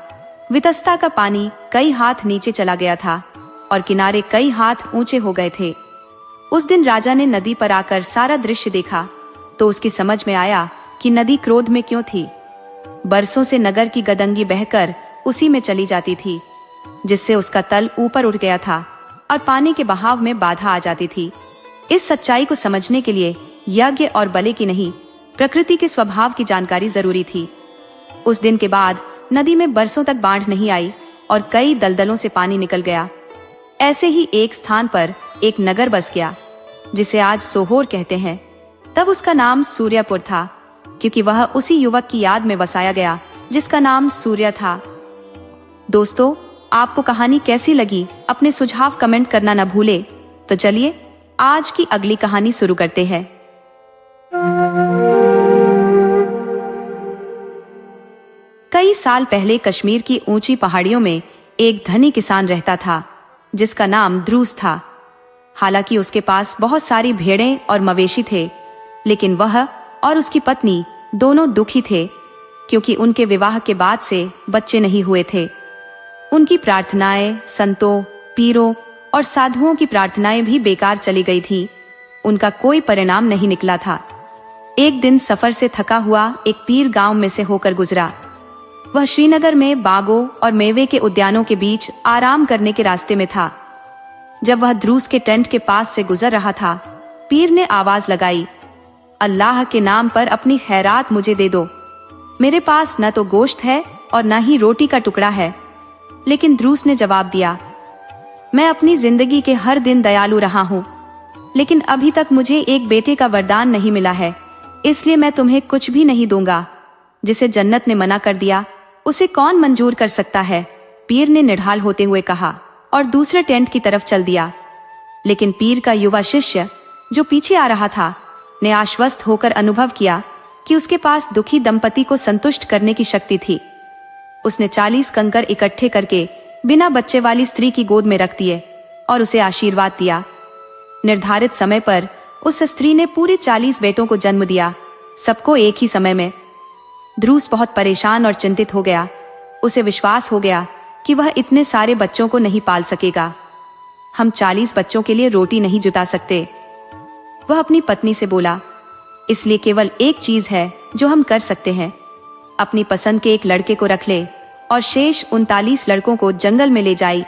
वितस्ता का पानी कई हाथ नीचे चला गया था और किनारे कई हाथ ऊंचे हो गए थे। उस दिन राजा ने नदी पर आकर सारा दृश्य देखा तो उसकी समझ में आया कि नदी क्रोध में क्यों थी। बरसों से नगर की गदंगी बहकर उसी में चली जाती थी, जिससे उसका तल ऊपर उठ गया था और पानी के बहाव में बाधा आ जाती थी। इस सच्चाई को समझने के लिए यज्ञ और बलि की नहीं, प्रकृति के स्वभाव की जानकारी जरूरी थी। उस दिन के बाद नदी में बरसों तक बाढ़ नहीं आई और कई दलदलों से पानी निकल गया। ऐसे ही एक स्थान पर एक नगर बस गया जिसे आज सोहोर कहते हैं। तब उसका नाम सूर्यपुर था, क्योंकि वह उसी युवक की याद में बसाया गया जिसका नाम सूर्य था। दोस्तों, आपको कहानी कैसी लगी अपने सुझाव कमेंट करना न भूले। तो चलिए आज की अगली कहानी शुरू करते हैं। कई साल पहले कश्मीर की ऊंची पहाड़ियों में एक धनी किसान रहता था जिसका नाम ध्रुस था। हालांकि उसके पास बहुत सारी भेड़ें और मवेशी थे, लेकिन वह और उसकी पत्नी दोनों दुखी थे क्योंकि उनके विवाह के बाद से बच्चे नहीं हुए थे। उनकी प्रार्थनाएं संतों, पीरों और साधुओं की प्रार्थनाएं भी बेकार चली गई थी। उनका कोई परिणाम नहीं निकला था। एक दिन सफर से थका हुआ एक पीर गांव में से होकर गुजरा। वह श्रीनगर में बागों और मेवे के उद्यानों के बीच आराम करने के रास्ते में था। जब वह ध्रुस के टेंट के पास से गुजर रहा था, पीर ने आवाज लगाई, अल्लाह के नाम पर अपनी खैरात मुझे दे दो। मेरे पास न तो गोश्त है और न ही रोटी का टुकड़ा है। लेकिन ध्रुस ने जवाब दिया, मैं अपनी जिंदगी के हर दिन दयालु रहा हूँ, लेकिन अभी तक मुझे एक बेटे का वरदान नहीं मिला है, इसलिए मैं तुम्हें कुछ भी नहीं दूंगा। जिसे जन्नत ने मना कर दिया उसे कौन मंजूर कर सकता है, पीर ने निढाल होते हुए कहा और दूसरे टेंट की तरफ चल दिया। लेकिन पीर का युवा शिष्य जो पीछे आ रहा था ने आश्वस्त होकर अनुभव किया कि उसके पास दुखी दंपति को संतुष्ट करने की शक्ति थी। उसने 40 कंकर इकट्ठे करके बिना बच्चे वाली स्त्री की गोद में रख दिए और उसे आशीर्वाद दिया। निर्धारित समय पर उस स्त्री ने पूरे 40 बेटों को जन्म दिया, सबको एक ही समय में। ध्रुस बहुत परेशान और चिंतित हो गया। उसे विश्वास हो गया कि वह इतने सारे बच्चों को नहीं पाल सकेगा। हम 40 बच्चों के लिए रोटी नहीं जुटा सकते। वह अपनी पत्नी से बोला, इसलिए केवल एक चीज है जो हम कर सकते हैं, अपनी पसंद के एक लड़के को रख ले और शेष 39 लड़कों को जंगल में ले जाए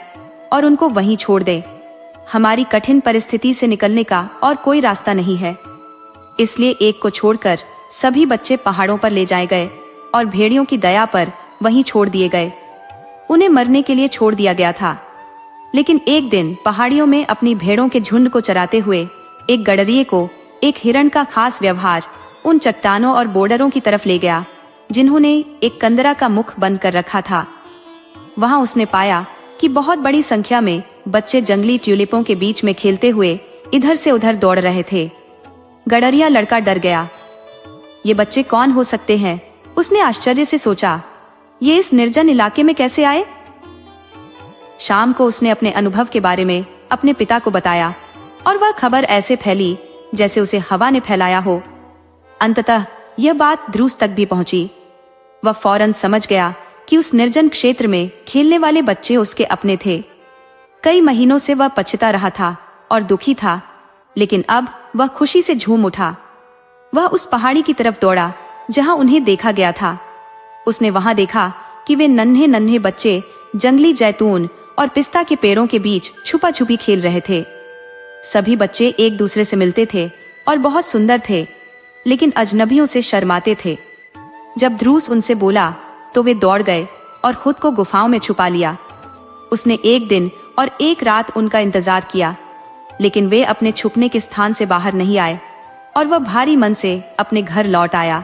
और उनको वहीं छोड़ दे। हमारी कठिन परिस्थिति से निकलने का और कोई रास्ता नहीं है। इसलिए एक को छोड़कर सभी बच्चे पहाड़ों पर ले जाए गए और भेड़ियों की दया पर वहीं छोड़ दिए गए। उन्हें मरने के लिए छोड़ दिया गया था। लेकिन एक दिन पहाड़ियों में अपनी भेड़ों के झुंड को चराते हुए एक गडरिये को एक हिरण का खास व्यवहार उन चट्टानों और बोर्डरों की तरफ ले गया जिन्होंने एक कंदरा का मुख बंद कर रखा था। वहां उसने पाया कि बहुत बड़ी संख्या में बच्चे जंगली ट्यूलिपों के बीच में खेलते हुए इधर से उधर दौड़ रहे थे। गडरिया लड़का डर गया। ये बच्चे कौन हो सकते हैं? उसने आश्चर्य से सोचा। ये इस निर्जन इलाके में कैसे आए? शाम को उसने अपने अनुभव के बारे में अपने पिता को बताया और वह खबर ऐसे फैली जैसे उसे हवा ने फैलाया हो। अंततः यह बात ध्रुव तक भी पहुंची। वह फौरन समझ गया कि उस निर्जन क्षेत्र में खेलने वाले बच्चे उसके अपने थे। कई महीनों से वह पछता रहा था और दुखी था, लेकिन अब वह खुशी से झूम उठा। वह उस पहाड़ी की तरफ दौड़ा जहां उन्हें देखा गया था। उसने वहां देखा कि वे नन्हे नन्हे बच्चे जंगली जैतून और पिस्ता के पेड़ों के बीच छुपा छुपी खेल रहे थे। सभी बच्चे एक दूसरे से मिलते थे और बहुत सुंदर थे, लेकिन अजनबियों से शर्माते थे। जब ध्रुव उनसे बोला तो वे दौड़ गए और खुद को गुफाओं में छुपा लिया। उसने एक दिन और एक रात उनका इंतजार किया, लेकिन वे अपने छुपने के स्थान से बाहर नहीं आए और वह भारी मन से अपने घर लौट आया।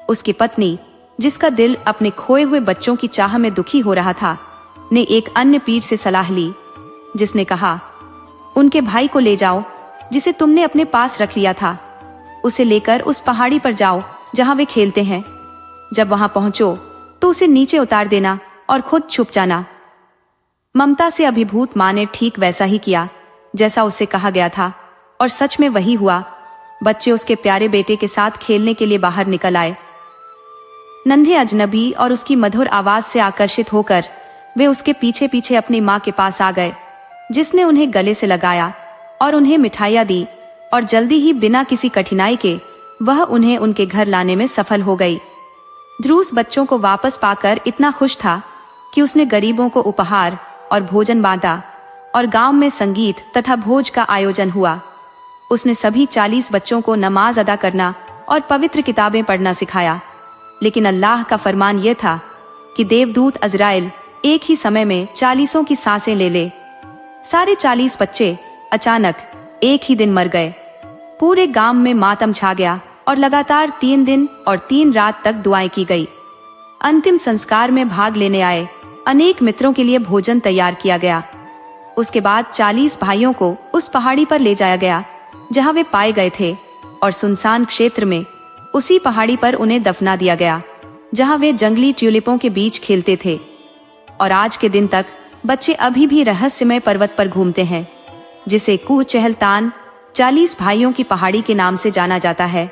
उसकी पत्नी, जिसका दिल अपने खोए हुए बच्चों की चाह में दुखी हो रहा था, ने एक अन्य पीर से सलाह ली, जिसने कहा, उनके भाई को ले जाओ जिसे तुमने अपने पास रख लिया था। उसे लेकर उस पहाड़ी पर जाओ जहां वे खेलते हैं। जब वहां पहुंचो तो उसे नीचे उतार देना और खुद छुप जाना। ममता से अभिभूत मां ने ठीक वैसा ही किया जैसा उससे कहा गया था, और सच में वही हुआ। बच्चे उसके प्यारे बेटे के साथ खेलने के लिए बाहर निकल आए। नन्हे अजनबी और उसकी मधुर आवाज से आकर्षित होकर वे उसके पीछे पीछे अपनी मां के पास आ गए, जिसने उन्हें गले से लगाया और उन्हें मिठाइयां दी, और जल्दी ही बिना किसी कठिनाई के वह उन्हें उनके घर लाने में सफल हो गई। ध्रुव बच्चों को वापस पाकर इतना खुश था कि उसने गरीबों को उपहार और भोजन बांटा और गांव में संगीत तथा भोज का आयोजन हुआ। उसने सभी 40 बच्चों को नमाज अदा करना और पवित्र किताबें पढ़ना सिखाया। लेकिन अल्लाह का फरमान यह था कि देवदूत अजराइल एक ही समय में 40 की सांसें ले ले। सारे 40 बच्चे अचानक एक ही दिन मर गए। पूरे गांव में मातम छा गया और लगातार 3 दिन और 3 रात तक दुआएं की गई। अंतिम संस्कार में भाग लेने आए अनेक मित्रों के लिए भोजन तैयार किया गया। उसके बाद 40 भाइयों को उस पहाड़ी पर ले जाया गया जहां वे पाए गए थे, और सुनसान क्षेत्र में उसी पहाड़ी पर उन्हें दफना दिया गया जहां वे जंगली ट्यूलिपों के बीच खेलते थे। और आज के दिन तक बच्चे अभी भी रहस्यमय पर्वत पर घूमते हैं, जिसे कुह चहलतान 40 भाइयों की पहाड़ी के नाम से जाना जाता है।